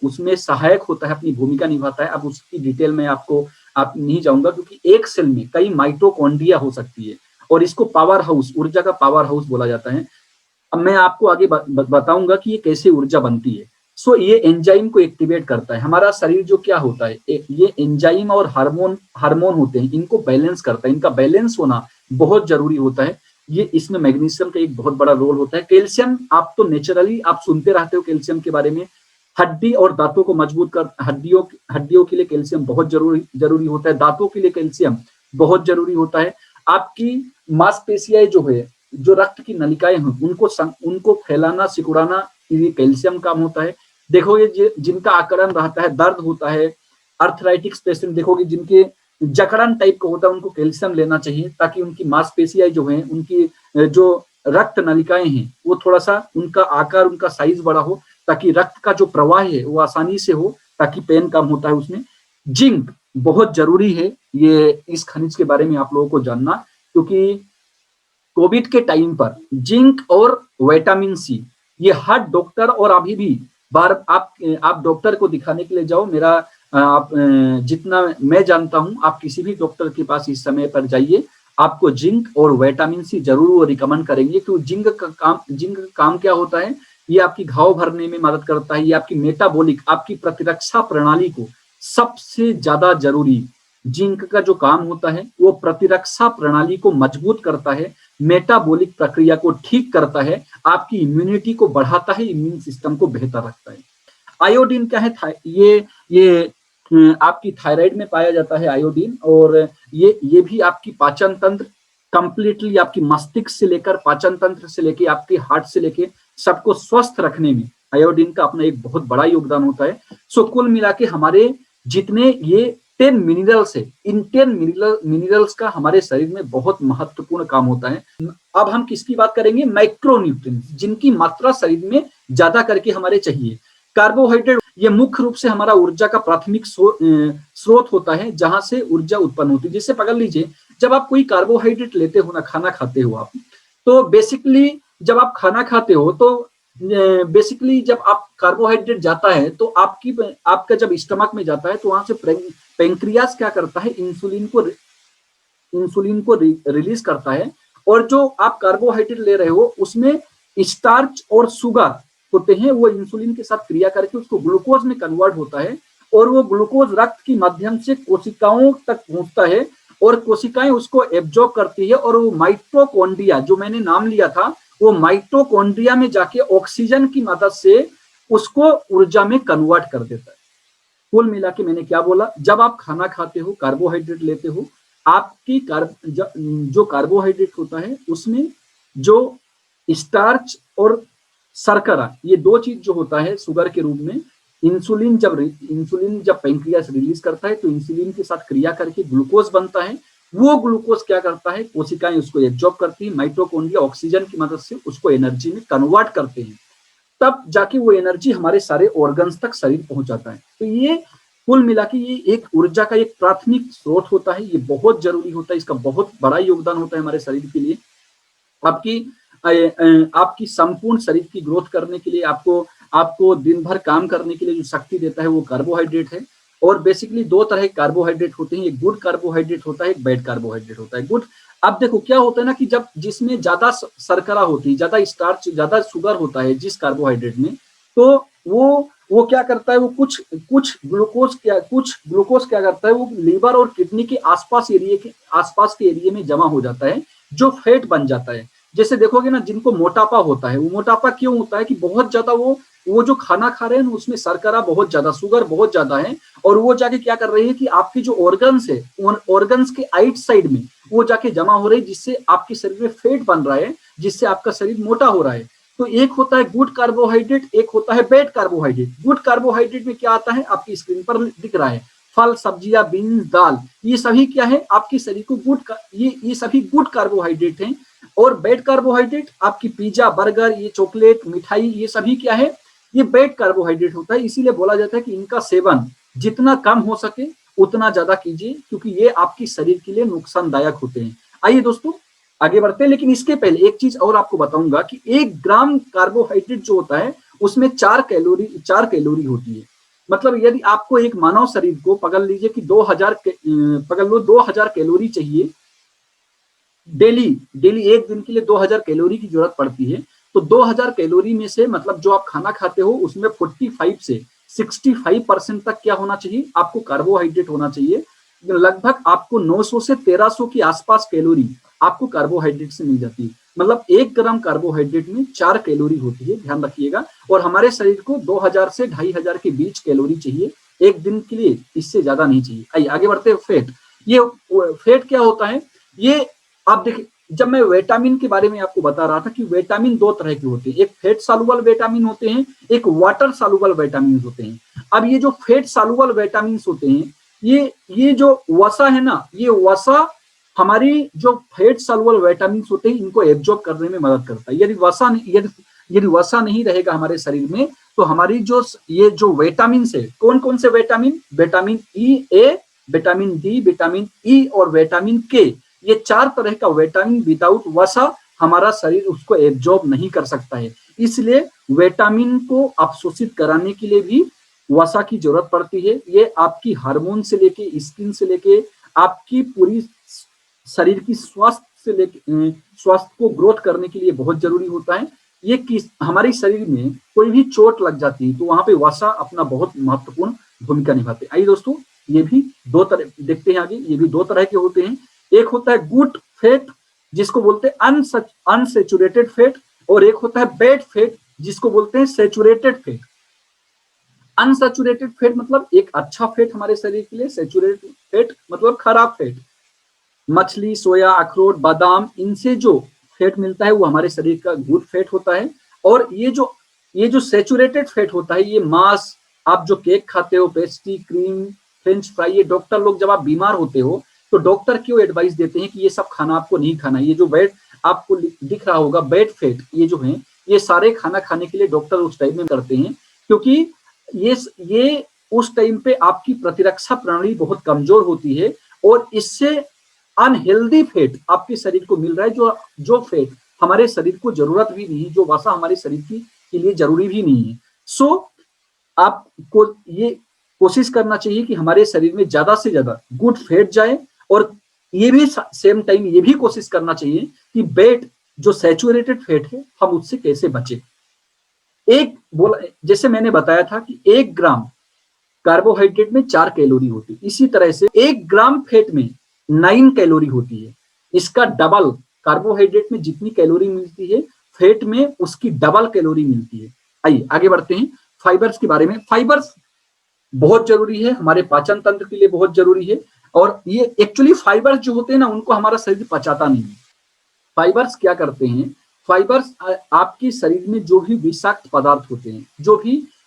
उसमें सहायक होता है, अपनी भूमिका निभाता है। अब उसकी डिटेल में आप नहीं जाऊंगा, क्योंकि एक सेल में कई माइटोकॉन्ड्रिया हो सकती है, और इसको पावर हाउस, ऊर्जा का पावर हाउस बोला जाता है। अब मैं आपको आगे बताऊंगा कि ये कैसे ऊर्जा बनती है। सो ये एंजाइम को एक्टिवेट करता है। हमारा शरीर जो क्या होता है, ये एंजाइम और हार्मोन होते हैं, इनको बैलेंस करता है। इनका बैलेंस होना बहुत जरूरी होता है। ये इसमें मैग्नीशियम का एक बहुत बड़ा रोल होता है। कैल्शियम आप तो नेचुरली आप सुनते रहते हो कैल्शियम के बारे में। हड्डी और दांतों को मजबूत कर, हड्डियों के लिए कैल्शियम बहुत जरूरी होता है। दांतों के लिए कैल्शियम बहुत जरूरी होता है। आपकी मांसपेशियां जो है, जो रक्त की नलिकाएं हैं, उनको फैलाना सिकुड़ाना, ये कैल्शियम काम होता है। देखोगे जिनका आकड़न रहता है, दर्द होता है, अर्थराइटिक्स पेशेंट देखोगे जिनके जकड़न टाइप का होता है, उनको कैल्शियम लेना चाहिए, ताकि उनकी मांसपेशियां जो हैं, उनकी जो रक्त नलिकाएं हैं, वो थोड़ा सा उनका आकार, उनका साइज बड़ा हो, ताकि रक्त का जो प्रवाह है वो आसानी से हो, ताकि पेन कम होता है उसमें। जिंक बहुत जरूरी है, ये इस खनिज के बारे में आप लोगों को जानना, क्योंकि कोविड के टाइम पर जिंक और विटामिन सी, ये हर डॉक्टर, और अभी भी बार आप डॉक्टर को दिखाने के लिए जाओ, मेरा आप जितना मैं जानता हूं, आप किसी भी डॉक्टर के पास इस समय पर जाइए, आपको जिंक और विटामिन सी जरूर वो रिकमेंड करेंगे। क्योंकि जिंक का काम क्या होता है, ये आपकी घाव भरने में मदद करता है। ये आपकी मेटाबॉलिक, आपकी प्रतिरक्षा प्रणाली को, सबसे ज्यादा जरूरी जिंक का जो काम होता है, वो प्रतिरक्षा प्रणाली को मजबूत करता है, मेटाबॉलिक प्रक्रिया को ठीक करता है, आपकी इम्यूनिटी को बढ़ाता है, इम्यून सिस्टम को बेहतर रखता है। आयोडीन क्या है, ये आपकी थायराइड में पाया जाता है आयोडीन, और ये भी आपकी पाचन तंत्र, कंप्लीटली आपकी मस्तिष्क से लेकर पाचन तंत्र से लेकर आपके हार्ट से लेकर सबको स्वस्थ रखने में आयोडीन का अपना एक बहुत बड़ा योगदान होता है। सो कुल मिला के हमारे जितने ये 10 मिनरल्स है, इन 10 मिनरल्स का हमारे शरीर में बहुत महत्वपूर्ण काम होता है। अब हम किसकी बात करेंगे, माइक्रोन्यूट्रिएंट्स, जिनकी मात्रा शरीर में ज्यादा करके हमारे चाहिए। कार्बोहाइड्रेट, ये मुख्य रूप से हमारा ऊर्जा का प्राथमिक स्रोत होता है, जहां से ऊर्जा उत्पन्न होती है। जैसे पकड़ लीजिए, जब आप कोई कार्बोहाइड्रेट लेते हो ना, खाना खाते हो आप, तो बेसिकली जब आप खाना खाते हो, तो बेसिकली जब आप कार्बोहाइड्रेट जाता है, तो आपका जब स्टमक में जाता है, तो वहां से पेंक्रियास क्या करता है, इंसुलिन को रिलीज करता है। और जो आप कार्बोहाइड्रेट ले रहे हो, उसमें स्टार्च और शुगर होते हैं, वो इंसुलिन के साथ क्रिया करके उसको ग्लूकोज में कन्वर्ट होता है, और वो ग्लूकोज रक्त के माध्यम से कोशिकाओं तक पहुंचता है, और कोशिकाएं उसको एब्जॉर्ब करती है, और वो माइटोकॉन्ड्रिया, जो मैंने नाम लिया था, वो माइटोकॉन्ड्रिया में जाके ऑक्सीजन की मदद से उसको ऊर्जा में कन्वर्ट कर देता है। कुल मिला के मैंने क्या बोला, जब आप खाना खाते हो, कार्बोहाइड्रेट लेते हो, आपकी जो कार्बोहाइड्रेट होता है, उसमें जो स्टार्च और शर्करा, ये दो चीज जो होता है शुगर के रूप में, इंसुलिन जब पेंक्रियास रिलीज करता है, तो इंसुलिन के साथ क्रिया करके ग्लूकोज बनता है। वो ग्लूकोज क्या करता है, कोशिकाएं उसको एब्जॉर्ब करती है, माइटोकॉन्ड्रिया ऑक्सीजन की मदद से उसको एनर्जी में कन्वर्ट करते हैं, तब जाके वो एनर्जी हमारे सारे ऑर्गन्स तक शरीर पहुंचाता है। तो ये कुल मिला के ये एक ऊर्जा का एक प्राथमिक स्रोत होता है, ये बहुत जरूरी होता है, इसका बहुत बड़ा योगदान होता है हमारे शरीर के लिए। आपकी संपूर्ण शरीर की ग्रोथ करने के लिए आपको आपको दिन भर काम करने के लिए जो शक्ति देता है वो कार्बोहाइड्रेट है। और बेसिकली दो तरह के कार्बोहाइड्रेट होते हैं, एक गुड कार्बोहाइड्रेट होता है, एक बैड कार्बोहाइड्रेट होता है। गुड, अब देखो क्या होता है ना कि जब जिसमें ज्यादा शर्करा होती है, ज्यादा स्टार्च, ज्यादा शुगर होता है जिस कार्बोहाइड्रेट में, तो वो क्या करता है, वो कुछ ग्लूकोज क्या करता है, वो लीवर और किडनी के आसपास के एरिया में जमा हो जाता है, जो फैट बन जाता है। जैसे देखोगे ना जिनको मोटापा होता है, वो मोटापा क्यों होता है कि बहुत ज्यादा वो जो खाना खा रहे हैं उसमें शर्करा बहुत ज्यादा, शुगर बहुत ज्यादा है, और वो जाके क्या कर रही है कि आपकी जो ऑर्गन्स है, ऑर्गन्स के आइट साइड में वो जाके जमा हो रही है, जिससे आपके शरीर में फैट बन रहा है, जिससे आपका शरीर मोटा हो रहा है। तो एक होता है गुड कार्बोहाइड्रेट, एक होता है बैड कार्बोहाइड्रेट। गुड कार्बोहाइड्रेट में क्या आता है, आपकी स्क्रीन पर दिख रहा है, फल, सब्जियां, बीन्स, दाल, ये सभी क्या है, आपके शरीर को ये सभी गुड कार्बोहाइड्रेट हैं। और बैड कार्बोहाइड्रेट आपकी पिज्जा, बर्गर, ये चॉकलेट, मिठाई, ये सभी क्या है, ये बैड कार्बोहाइड्रेट होता है। इसीलिए बोला जाता है कि इनका सेवन जितना कम हो सके उतना ज्यादा कीजिए, क्योंकि ये आपकी शरीर के लिए नुकसानदायक होते हैं। आइए दोस्तों आगे बढ़ते हैं, लेकिन इसके पहले एक चीज और आपको बताऊंगा कि 1 ग्राम कार्बोहाइड्रेट जो होता है उसमें 4 कैलोरी होती है। मतलब यदि आपको एक मानव शरीर को पकड़ लीजिए कि 2000 कैलोरी चाहिए डेली, एक दिन के लिए 2000 कैलोरी की जरूरत पड़ती है, तो 2000 कैलोरी में से मतलब जो आप खाना खाते हो उसमें 45 से 65% तक क्या होना चाहिए, आपको कार्बोहाइड्रेट होना चाहिए। लगभग आपको 900 से 1300 के आसपास कैलोरी आपको कार्बोहाइड्रेट से मिल जाती है। मतलब 1 ग्राम कार्बोहाइड्रेट में 4 कैलोरी होती है, ध्यान रखिएगा। और हमारे शरीर को 2000 से 2500 के बीच कैलोरी चाहिए एक दिन के लिए, इससे ज्यादा नहीं चाहिए। आइए आगे बढ़ते हैं। फैट, ये फैट क्या होता है, ये आप देखिए, जब मैं विटामिन के बारे में आपको बता रहा था कि विटामिन 2 तरह के होते हैं, एक फैट सॉल्युबल विटामिन होते हैं, एक वाटर सॉल्युबल विटामिन होते हैं। अब ये जो फैट सॉल्युबल विटामिन होते हैं, ये जो वसा है ना, ये वसा हमारी जो फैट सॉल्युबल विटामिन होते हैं इनको एब्जॉर्ब करने में मदद करता है। यदि वसा नहीं रहेगा हमारे शरीर में, तो हमारी ये जो विटामिन है, कौन कौन से विटामिन, विटामिन ई ए, विटामिन डी, विटामिन ई और विटामिन के, ये 4 तरह का विटामिन विदाउट वसा हमारा शरीर उसको एब्जॉर्ब नहीं कर सकता है। इसलिए विटामिन को अवशोषित कराने के लिए भी वसा की जरूरत पड़ती है। ये आपकी हार्मोन से लेके, स्किन से लेके, आपकी पूरी शरीर की स्वास्थ्य को ग्रोथ करने के लिए बहुत जरूरी होता है। ये हमारे शरीर में कोई भी चोट लग जाती है तो वहां पे वसा अपना बहुत महत्वपूर्ण भूमिका निभाते हैं। आइए दोस्तों, ये भी 2 तरह देखते हैं आगे, ये भी 2 तरह के होते हैं। एक होता है गुड फैट जिसको बोलते हैं अनसेचुरेटेड फैट, और एक होता है बैड फैट जिसको बोलते हैं सेचुरेटेड फैट। अनसेचुरेटेड फैट मतलब एक अच्छा फैट हमारे शरीर के लिए, सेचुरेटेड फैट मतलब खराब फैट। मछली, सोया, अखरोट, बादाम, इनसे जो फैट मिलता है वो हमारे शरीर का गुड फैट होता है। और ये जो सेचुरेटेड फैट होता है, ये मांस, आप जो केक खाते हो, पेस्ट्री, क्रीम, फ्रेंच फ्राई, ये डॉक्टर लोग जब आप बीमार होते हो तो डॉक्टर क्यों एडवाइस देते हैं कि ये सब खाना आपको नहीं खाना। ये जो बैड आपको दिख रहा होगा बैड फैट, ये जो है ये सारे खाना खाने के लिए डॉक्टर उस टाइम में करते हैं, क्योंकि ये उस टाइम पे आपकी प्रतिरक्षा प्रणाली बहुत कमजोर होती है, और इससे अनहेल्दी फैट आपके शरीर को मिल रहा है, जो फैट हमारे शरीर को जरूरत भी नहीं, जो वसा हमारे शरीर के लिए जरूरी भी नहीं है। सो आपको ये कोशिश करना चाहिए कि हमारे शरीर में ज्यादा से ज्यादा गुड फैट जाए, और ये भी सेम टाइम ये भी कोशिश करना चाहिए कि बैड जो सैचुरेटेड फैट है हम उससे कैसे बचे। जैसे मैंने बताया था कि 1 ग्राम कार्बोहाइड्रेट में 4 कैलोरी होती है, इसी तरह से 1 ग्राम फैट में 9 कैलोरी होती है। इसका डबल, कार्बोहाइड्रेट में जितनी कैलोरी मिलती है फैट में उसकी डबल कैलोरी मिलती है। आइए आगे बढ़ते हैं फाइबर्स के बारे में। फाइबर्स बहुत जरूरी है, हमारे पाचन तंत्र के लिए बहुत जरूरी है, और ये एक्चुअली फाइबर्स जो होते हैं ना उनको हमारा शरीर पचाता नहीं है। फाइबर्स क्या करते हैं, फाइबर्स आपके शरीर में जो भी विषाक्त पदार्थ होते हैं,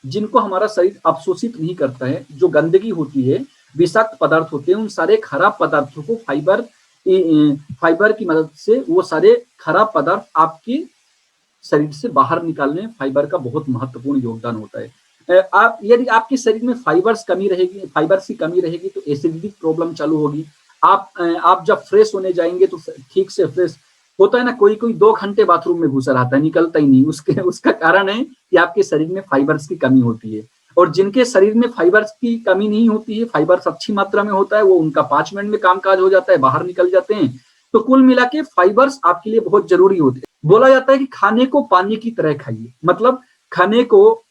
जिनको हमारा शरीर अवशोषित नहीं करता है, जो गंदगी होती है, विषाक्त पदार्थ होते हैं, उन सारे खराब पदार्थों को फाइबर की मदद से वो सारे खराब पदार्थ आपके शरीर से बाहर निकालने में फाइबर का बहुत महत्वपूर्ण योगदान होता है। यदि आपके शरीर में फाइबर्स की कमी रहेगी तो एसिडिटी प्रॉब्लम चालू होगी। आप जब फ्रेश होने जाएंगे तो ठीक से फ्रेश होता है ना, कोई कोई 2 घंटे बाथरूम में घुसा रहता है, निकलता ही नहीं। उसका कारण है कि आपके शरीर में फाइबर्स की कमी होती है। और जिनके शरीर में फाइबर्स की कमी नहीं होती है, फाइबर्स अच्छी मात्रा में होता है, वो उनका 5 मिनट में कामकाज हो जाता है, बाहर निकल जाते हैं। तो कुल मिला के फाइबर्स आपके लिए बहुत जरूरी होते हैं। बोला जाता है कि खाने को पानी की तरह खाइए, मतलब खाने को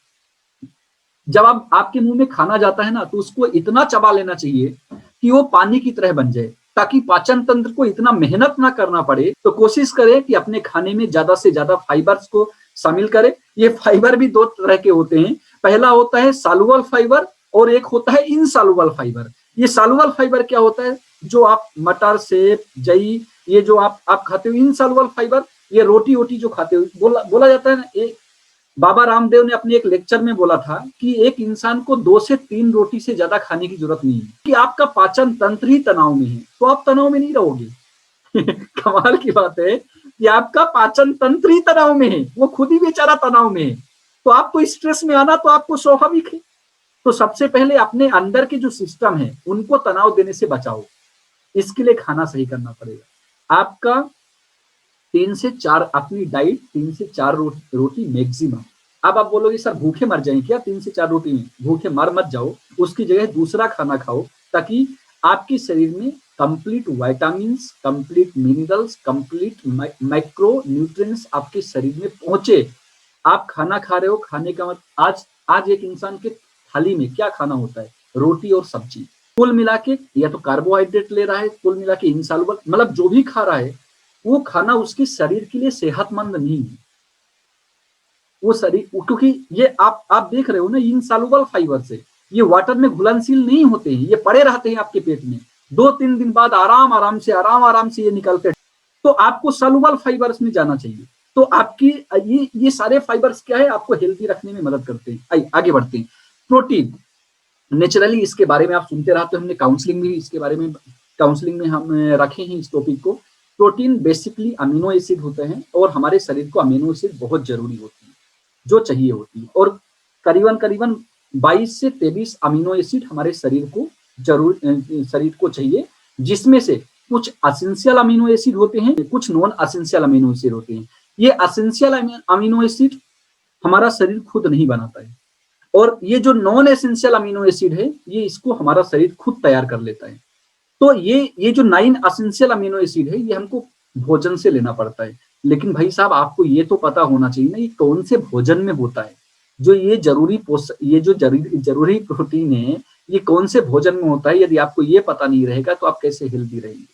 जब आप आपके मुंह में खाना जाता है ना, तो उसको इतना चबा लेना चाहिए कि वो पानी की तरह बन जाए, ताकि पाचन तंत्र को इतना मेहनत ना करना पड़े। तो कोशिश करें कि अपने खाने में ज्यादा से ज्यादा फाइबर्स को शामिल करें। ये फाइबर भी 2 तरह के होते हैं। पहला होता है सॉल्युबल फाइबर और एक होता है इनसॉल्युबल फाइबर। ये सॉल्युबल फाइबर क्या होता है, जो आप मटर, सेब, जई, ये जो आप खाते हो, इनसॉल्युबल फाइबर ये रोटी वोटी जो खाते हो, बोला जाता है ना, बाबा रामदेव ने अपने एक लेक्चर में बोला था कि एक इंसान को 2 से 3 रोटी से ज्यादा खाने की जरूरत नहीं है, कि आपका पाचन तंत्र ही तनाव में है, तो आप तनाव में नहीं रहोगे। कमाल की बात है कि आपका पाचन तंत्र ही तनाव में है, वो खुद ही बेचारा तनाव में है, तो आपको स्ट्रेस में आना तो आपको स्वाभाविक है। तो सबसे पहले अपने अंदर के जो सिस्टम है उनको तनाव देने से बचाओ। इसके लिए खाना सही करना पड़ेगा। आपका 3 से 4 अपनी डाइट, 3 से 4 रोटी मैक्सिमम। अब आप बोलोगे सर भूखे मर जाएं क्या 3 से 4 रोटी में? भूखे मर मत जाओ, उसकी जगह दूसरा खाना खाओ, ताकि आपके शरीर में complete vitamins, complete minerals, complete micro nutrients आपके शरीर में पहुंचे। आप खाना खा रहे हो, खाने का मतलब आज एक इंसान के थाली में क्या खाना होता है? रोटी और सब्जी। कुल मिला के या तो कार्बोहाइड्रेट ले रहा है, कुल मिला के इनसॉल्युबल, मतलब जो भी खा रहा है वो खाना उसके शरीर के लिए सेहतमंद नहीं है। वो शरीर, क्योंकि ये आप देख रहे हो ना, इनसॉल्युबल फाइबर से ये वाटर में घुलनशील नहीं होते हैं, ये पड़े रहते हैं आपके पेट में। 2-3 दिन बाद आराम से ये निकलते हैं। तो आपको सॉल्युबल फाइबर्स में जाना चाहिए। तो आपकी ये सारे फाइबर्स क्या है, आपको हेल्दी रखने में मदद करते हैं। आइए आगे बढ़ते हैं। प्रोटीन, नेचुरली इसके बारे में आप सुनते रहते हो, हमने काउंसलिंग भी इसके बारे में, काउंसलिंग में हम रखे हैं इस टॉपिक को। प्रोटीन बेसिकली अमीनो एसिड होते हैं और हमारे शरीर को अमीनो एसिड बहुत जरूरी होती है, जो चाहिए होती है। और करीबन करीबन 22 से 23 अमीनो एसिड हमारे शरीर को चाहिए, जिसमें से कुछ असेंशियल अमीनो एसिड होते हैं, कुछ नॉन असेंशियल अमीनो एसिड होते हैं। ये असेंशियल अमीनो एसिड हमारा शरीर खुद नहीं बनाता है, और ये जो नॉन एसेंशियल अमीनो एसिड है ये इसको हमारा शरीर खुद तैयार कर लेता है। तो ये जो 9 एसेंशियल अमीनो एसिड है ये हमको भोजन से लेना पड़ता है। लेकिन भाई साहब आपको ये तो पता होना चाहिए ना, ये कौन से भोजन में होता है, जो ये जो जरूरी प्रोटीन है ये कौन से भोजन में होता है। यदि आपको ये पता नहीं रहेगा तो आप कैसे हेल्दी रहेंगे।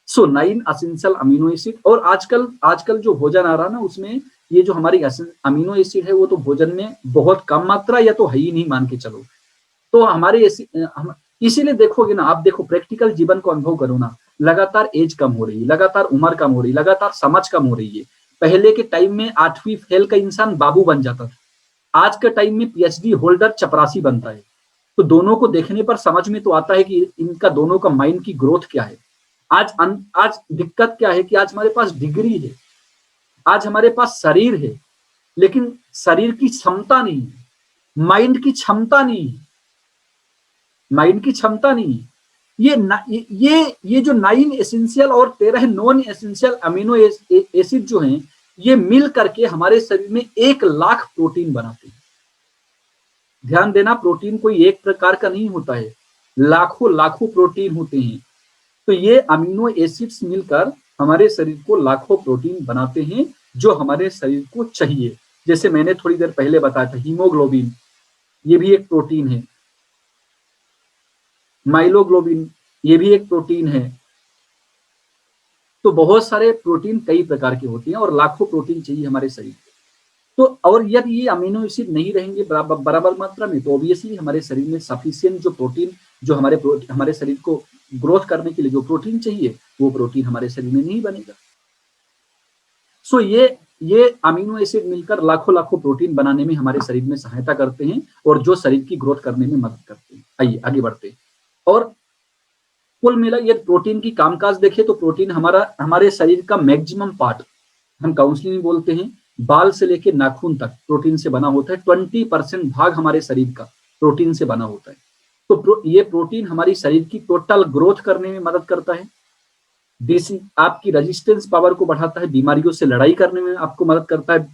सो 9 एसेंशियल अमीनो एसिड, और आजकल जो भोजन आ रहा है ना, उसमें ये जो हमारी अमीनो एसिड है वो तो भोजन में बहुत कम मात्रा या तो है ही नहीं, मान के चलो। तो हमारे इसीलिए देखोगे ना, आप देखो प्रैक्टिकल जीवन को अनुभव करो ना, लगातार एज कम हो रही है, लगातार उम्र कम हो रही है, लगातार समझ कम हो रही है। पहले के टाइम में 8वीं फेल का इंसान बाबू बन जाता था, आज के टाइम में पीएचडी होल्डर चपरासी बनता है। तो दोनों को देखने पर समझ में तो आता है कि इनका दोनों का माइंड की ग्रोथ क्या है। आज दिक्कत क्या है कि आज हमारे पास डिग्री है, आज हमारे पास शरीर है, लेकिन शरीर की क्षमता नहीं है, माइंड की क्षमता नहीं है, माइंड की क्षमता नहीं है। ये जो 9 एसेंशियल और 13 नॉन एसेंशियल अमीनो एसिड जो हैं, ये मिल करके हमारे शरीर में 1 लाख प्रोटीन बनाते हैं। ध्यान देना, प्रोटीन कोई एक प्रकार का नहीं होता है, लाखों लाखों प्रोटीन होते हैं। तो ये अमीनो एसिड्स मिलकर हमारे शरीर को लाखों प्रोटीन बनाते हैं, जो हमारे शरीर को चाहिए। जैसे मैंने थोड़ी देर पहले बताया था, हीमोग्लोबिन ये भी एक प्रोटीन है, माइलोग्लोबिन ये भी एक प्रोटीन है। तो बहुत सारे प्रोटीन कई प्रकार के होते हैं और लाखों प्रोटीन चाहिए हमारे शरीर को। तो और यदि ये अमीनो एसिड नहीं रहेंगे बराबर मात्रा में, तो ऑब्वियसली हमारे शरीर में सफिशिएंट जो प्रोटीन, जो हमारे शरीर को ग्रोथ करने के लिए जो प्रोटीन चाहिए, वो प्रोटीन हमारे शरीर में नहीं बनेगा। सो ये अमीनो एसिड मिलकर लाखों लाखों प्रोटीन बनाने में हमारे शरीर में सहायता करते हैं और जो शरीर की ग्रोथ करने में मदद करते हैं। आइए आगे बढ़ते हैं। और कुल मिला ये प्रोटीन की कामकाज देखें तो प्रोटीन हमारे शरीर का मैक्सिमम पार्ट, हम काउंसलिंग में बोलते हैं, बाल से लेके नाखून तक प्रोटीन से बना होता है। 20% भाग हमारे शरीर का प्रोटीन से बना होता है। तो ये प्रोटीन हमारी शरीर की टोटल ग्रोथ करने में मदद करता है, देसी आपकी रेजिस्टेंस पावर को बढ़ाता है, बीमारियों से लड़ाई करने में आपको मदद करता है,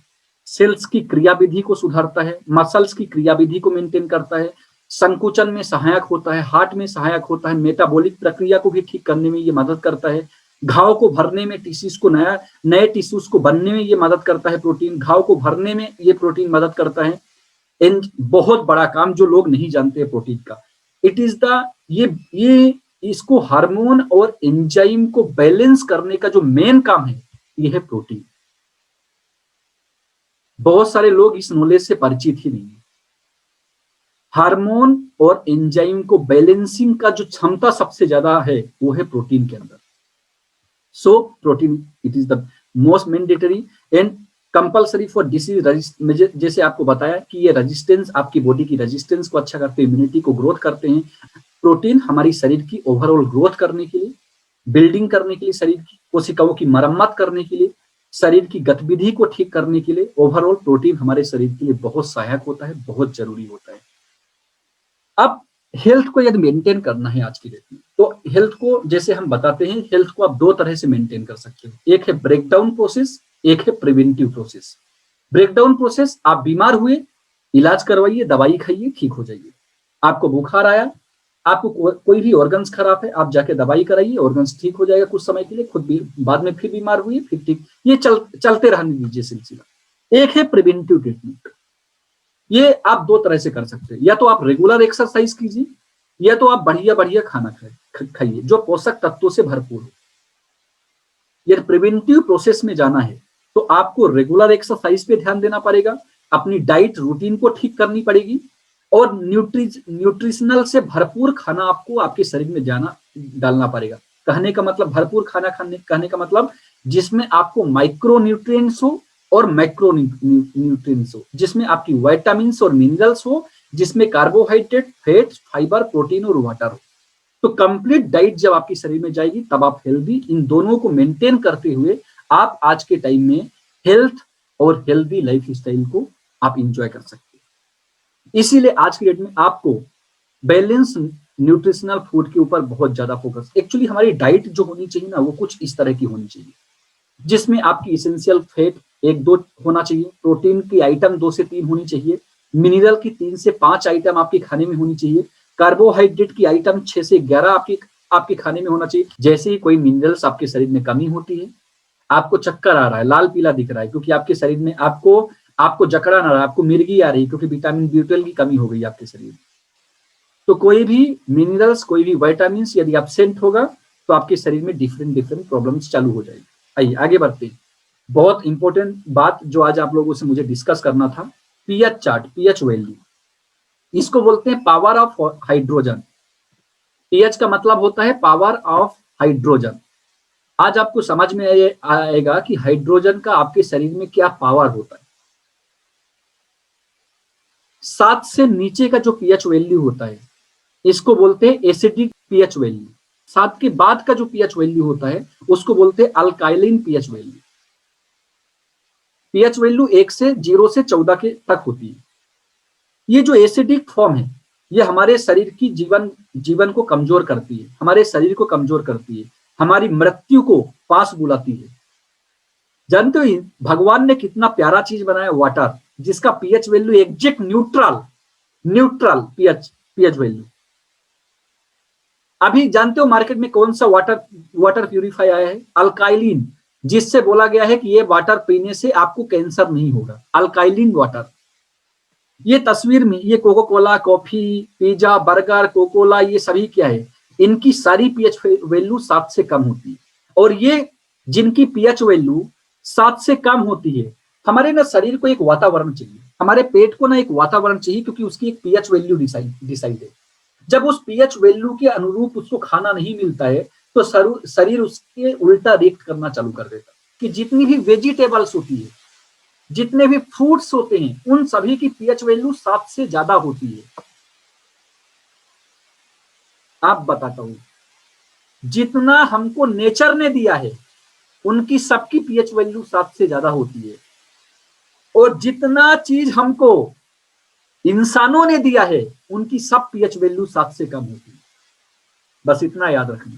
सेल्स की क्रियाविधि को सुधारता है, मसल्स की क्रियाविधि को मेंटेन करता है, संकुचन में सहायक होता है, हार्ट में सहायक होता है, मेटाबॉलिक प्रक्रिया को भी ठीक करने में ये मदद करता है, घाव को भरने में, टिश्यूज को नए टिश्यूज को बनने में ये मदद करता है प्रोटीन, घाव को भरने में ये प्रोटीन मदद करता है। बहुत बड़ा काम जो लोग नहीं जानते प्रोटीन का, इट इज द ये इसको हार्मोन और एंजाइम को बैलेंस करने का जो मेन काम है ये है प्रोटीन। बहुत सारे लोग इस नॉलेज से परिचित ही नहीं है। हार्मोन और एंजाइम को बैलेंसिंग का जो क्षमता सबसे ज्यादा है वो है प्रोटीन के अंदर। So protein it is the most mandatory and compulsory for disease. जैसे आपको बताया कि ये रेजिस्टेंस, आपकी बॉडी की रेजिस्टेंस को अच्छा करते हैं, इम्यूनिटी को ग्रोथ करते हैं। प्रोटीन हमारी शरीर की ओवरऑल ग्रोथ करने के लिए, बिल्डिंग करने के लिए, शरीर की कोशिकाओं की मरम्मत करने के लिए, शरीर की गतिविधि को ठीक करने के लिए ओवरऑल प्रोटीन हमारे शरीर के लिए बहुत सहायक होता है, बहुत जरूरी होता है। अब हेल्थ को यदि मेंटेन करना है आज की डेट में, तो हेल्थ को जैसे हम बताते हैं, हेल्थ को आप दो तरह से मेंटेन कर सकते हो। एक है ब्रेकडाउन प्रोसेस, एक है प्रिवेंटिव प्रोसेस। ब्रेकडाउन प्रोसेस, आप बीमार हुए, इलाज करवाइए, दवाई खाइए, ठीक हो जाइए। आपको बुखार आया, आपको कोई भी ऑर्गन्स खराब है, आप जाके दवाई कराइए, ऑर्गन्स ठीक हो जाएगा कुछ समय के लिए, खुद भी बाद में फिर बीमार हुई, फिर ठीक, ये चलते रहने दीजिए सिलसिला। एक है प्रिवेंटिव ट्रीटमेंट, ये आप दो तरह से कर सकते हैं। या तो आप रेगुलर एक्सरसाइज कीजिए, या तो आप बढ़िया बढ़िया खाना खाइए जो पोषक तत्वों से भरपूर हो। यदि प्रिवेंटिव प्रोसेस में जाना है तो आपको रेगुलर एक्सरसाइज पे ध्यान देना पड़ेगा, अपनी डाइट रूटीन को ठीक करनी पड़ेगी, और न्यूट्रिशनल से भरपूर खाना आपको आपके शरीर में डालना पड़ेगा। कहने का मतलब भरपूर खाना कहने का मतलब जिसमें आपको माइक्रो न्यूट्रिएंट्स हो और मैक्रो न्यूट्रिएंट्स हो, जिसमें आपकी विटामिन और मिनरल्स हो, जिसमें कार्बोहाइड्रेट, फैट, फाइबर, प्रोटीन और वाटर हो। तो कंप्लीट डाइट जब आपके शरीर में जाएगी तब आप हेल्दी, इन दोनों को मेंटेन करते हुए आप आज के टाइम में हेल्थ और हेल्दी लाइफ स्टाइल को आप इंजॉय कर सकते हैं। इसीलिए आज की डेट में आपको बैलेंस न्यूट्रिशनल फूड के ऊपर बहुत ज्यादा फोकस, एक्चुअली हमारी डाइट जो होनी चाहिए ना वो कुछ इस तरह की होनी चाहिए, जिसमें आपकी इसेंशियल फैट 1-2 होना चाहिए, प्रोटीन की आइटम 2 से 3 होनी चाहिए, मिनरल की 3 से 5 आइटम आपके खाने में होनी चाहिए, कार्बोहाइड्रेट की आइटम 6 से 11 आपके खाने में होना चाहिए। जैसे ही कोई मिनरल्स आपके शरीर में कमी होती है, आपको चक्कर आ रहा है, लाल पीला दिख रहा है, क्योंकि आपके शरीर में आपको जकड़न आ रहा है, आपको मिर्गी आ रही है, क्योंकि विटामिन B12 की कमी हो गई आपके शरीर में। तो कोई भी मिनरल्स, कोई भी विटामिन यदि एब्सेंट होगा तो आपके शरीर में डिफरेंट प्रॉब्लम्स चालू हो जाएगी। आइए आगे बढ़ते हैं। बहुत इंपॉर्टेंट बात जो आज आप लोगों से मुझे डिस्कस करना था, पीएच चार्ट, पीएच वैल्यू, इसको बोलते हैं पावर ऑफ हाइड्रोजन। पीएच का मतलब होता है पावर ऑफ हाइड्रोजन। आज आपको समझ में आएगा कि हाइड्रोजन का आपके शरीर में क्या पावर होता है। 7 से नीचे का जो पीएच वैल्यू होता है इसको बोलते हैं एसिडिक पीएच वैल्यू। 7 के बाद का जो पीएच वैल्यू होता है उसको बोलते हैं अल्काइलिन पीएच वैल्यू। पीएच वैल्यू 1 से 0 से 14 के तक होती है। ये जो एसिडिक फॉर्म है ये हमारे शरीर की जीवन को कमजोर करती है, हमारे शरीर को कमजोर करती है, हमारी मृत्यु को पास बुलाती है। जानते हो भगवान ने कितना प्यारा चीज बनाया, वाटर, जिसका pH value exact neutral pH value. अभी जानते हो मार्केट में कौन सा वाटर प्यूरिफाई आया है? अल्काइलिन, जिससे बोला गया है कि ये वाटर पीने से आपको कैंसर नहीं होगा। Alkaline water. ये तस्वीर में ये Coca Cola, coffee, pizza, burger, Coca Cola, ये सभी क्या है, इनकी सारी पीएच वैल्यू 7 से कम होती है। और ये जिनकी पीएच वैल्यू 7 से कम होती है, हमारे ना शरीर को एक वातावरण चाहिए, हमारे पेट को ना एक वातावरण चाहिए, क्योंकि उसकी एक पीएच वैल्यू डिसाइड है। जब उस पीएच वैल्यू के अनुरूप उसको खाना नहीं मिलता है तो शरीर उसके उल्टा रिएक्ट करना चालू कर देता है। कि जितनी भी वेजिटेबल्स होती है, जितने भी फ्रूट्स होते हैं, उन सभी की पीएच वैल्यू 7 से ज्यादा होती है। आप बताता हूं, जितना हमको नेचर ने दिया है उनकी सबकी पीएच वैल्यू 7 से ज्यादा होती है, और जितना चीज हमको इंसानों ने दिया है उनकी सब पीएच वैल्यू 7 से कम होती है। बस इतना याद रखना।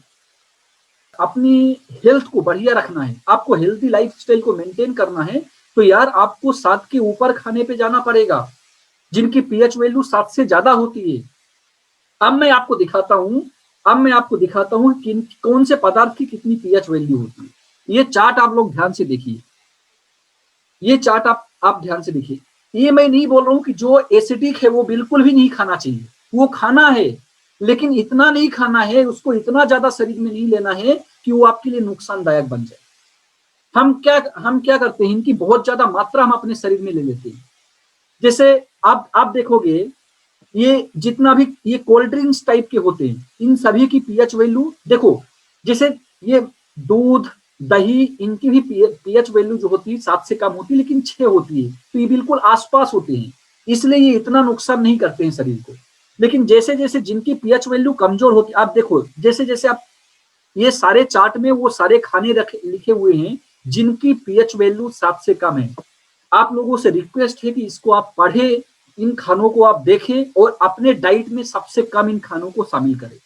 अपनी हेल्थ को बढ़िया रखना है, आपको हेल्थी लाइफस्टाइल को मेंटेन करना है, तो यार आपको 7 के ऊपर खाने पे जाना पड़ेगा, जिनकी पीएच वैल्यू 7 से ज्यादा होती है। अब मैं आपको दिखाता हूं कि कौन से पदार्थ की कितनी पीएच वैल्यू होती है। ये चार्ट आप लोग ध्यान से देखिए, ये चार्ट आप ध्यान से देखिए। ये मैं नहीं बोल रहा हूं कि जो एसिडिक है वो बिल्कुल भी नहीं खाना चाहिए, वो खाना है, लेकिन इतना नहीं खाना है, उसको इतना ज्यादा शरीर में नहीं लेना है कि वो आपके लिए नुकसानदायक बन जाए। हम क्या करते हैं, इनकी बहुत ज्यादा मात्रा हम अपने शरीर में ले लेते हैं। जैसे आप देखोगे, ये जितना भी ये कोल्ड ड्रिंक्स टाइप के होते हैं, इन सभी की पीएच वैल्यू देखो, जैसे ये दूध, दही, इनकी भी पीएच वैल्यू जो होती है 7 से कम होती है, लेकिन 6 होती है, तो ये बिल्कुल आसपास होते हैं, इसलिए ये इतना नुकसान नहीं करते हैं शरीर को। लेकिन जैसे जैसे जिनकी पीएच वैल्यू कमजोर होती है, आप देखो जैसे जैसे आप ये सारे चार्ट में वो सारे खाने लिखे हुए हैं जिनकी पीएच वैल्यू 7 से कम है। आप लोगों से रिक्वेस्ट है कि इसको आप पढ़े, इन खानों को आप देखें और अपने डाइट में सबसे कम इन खानों को शामिल करें।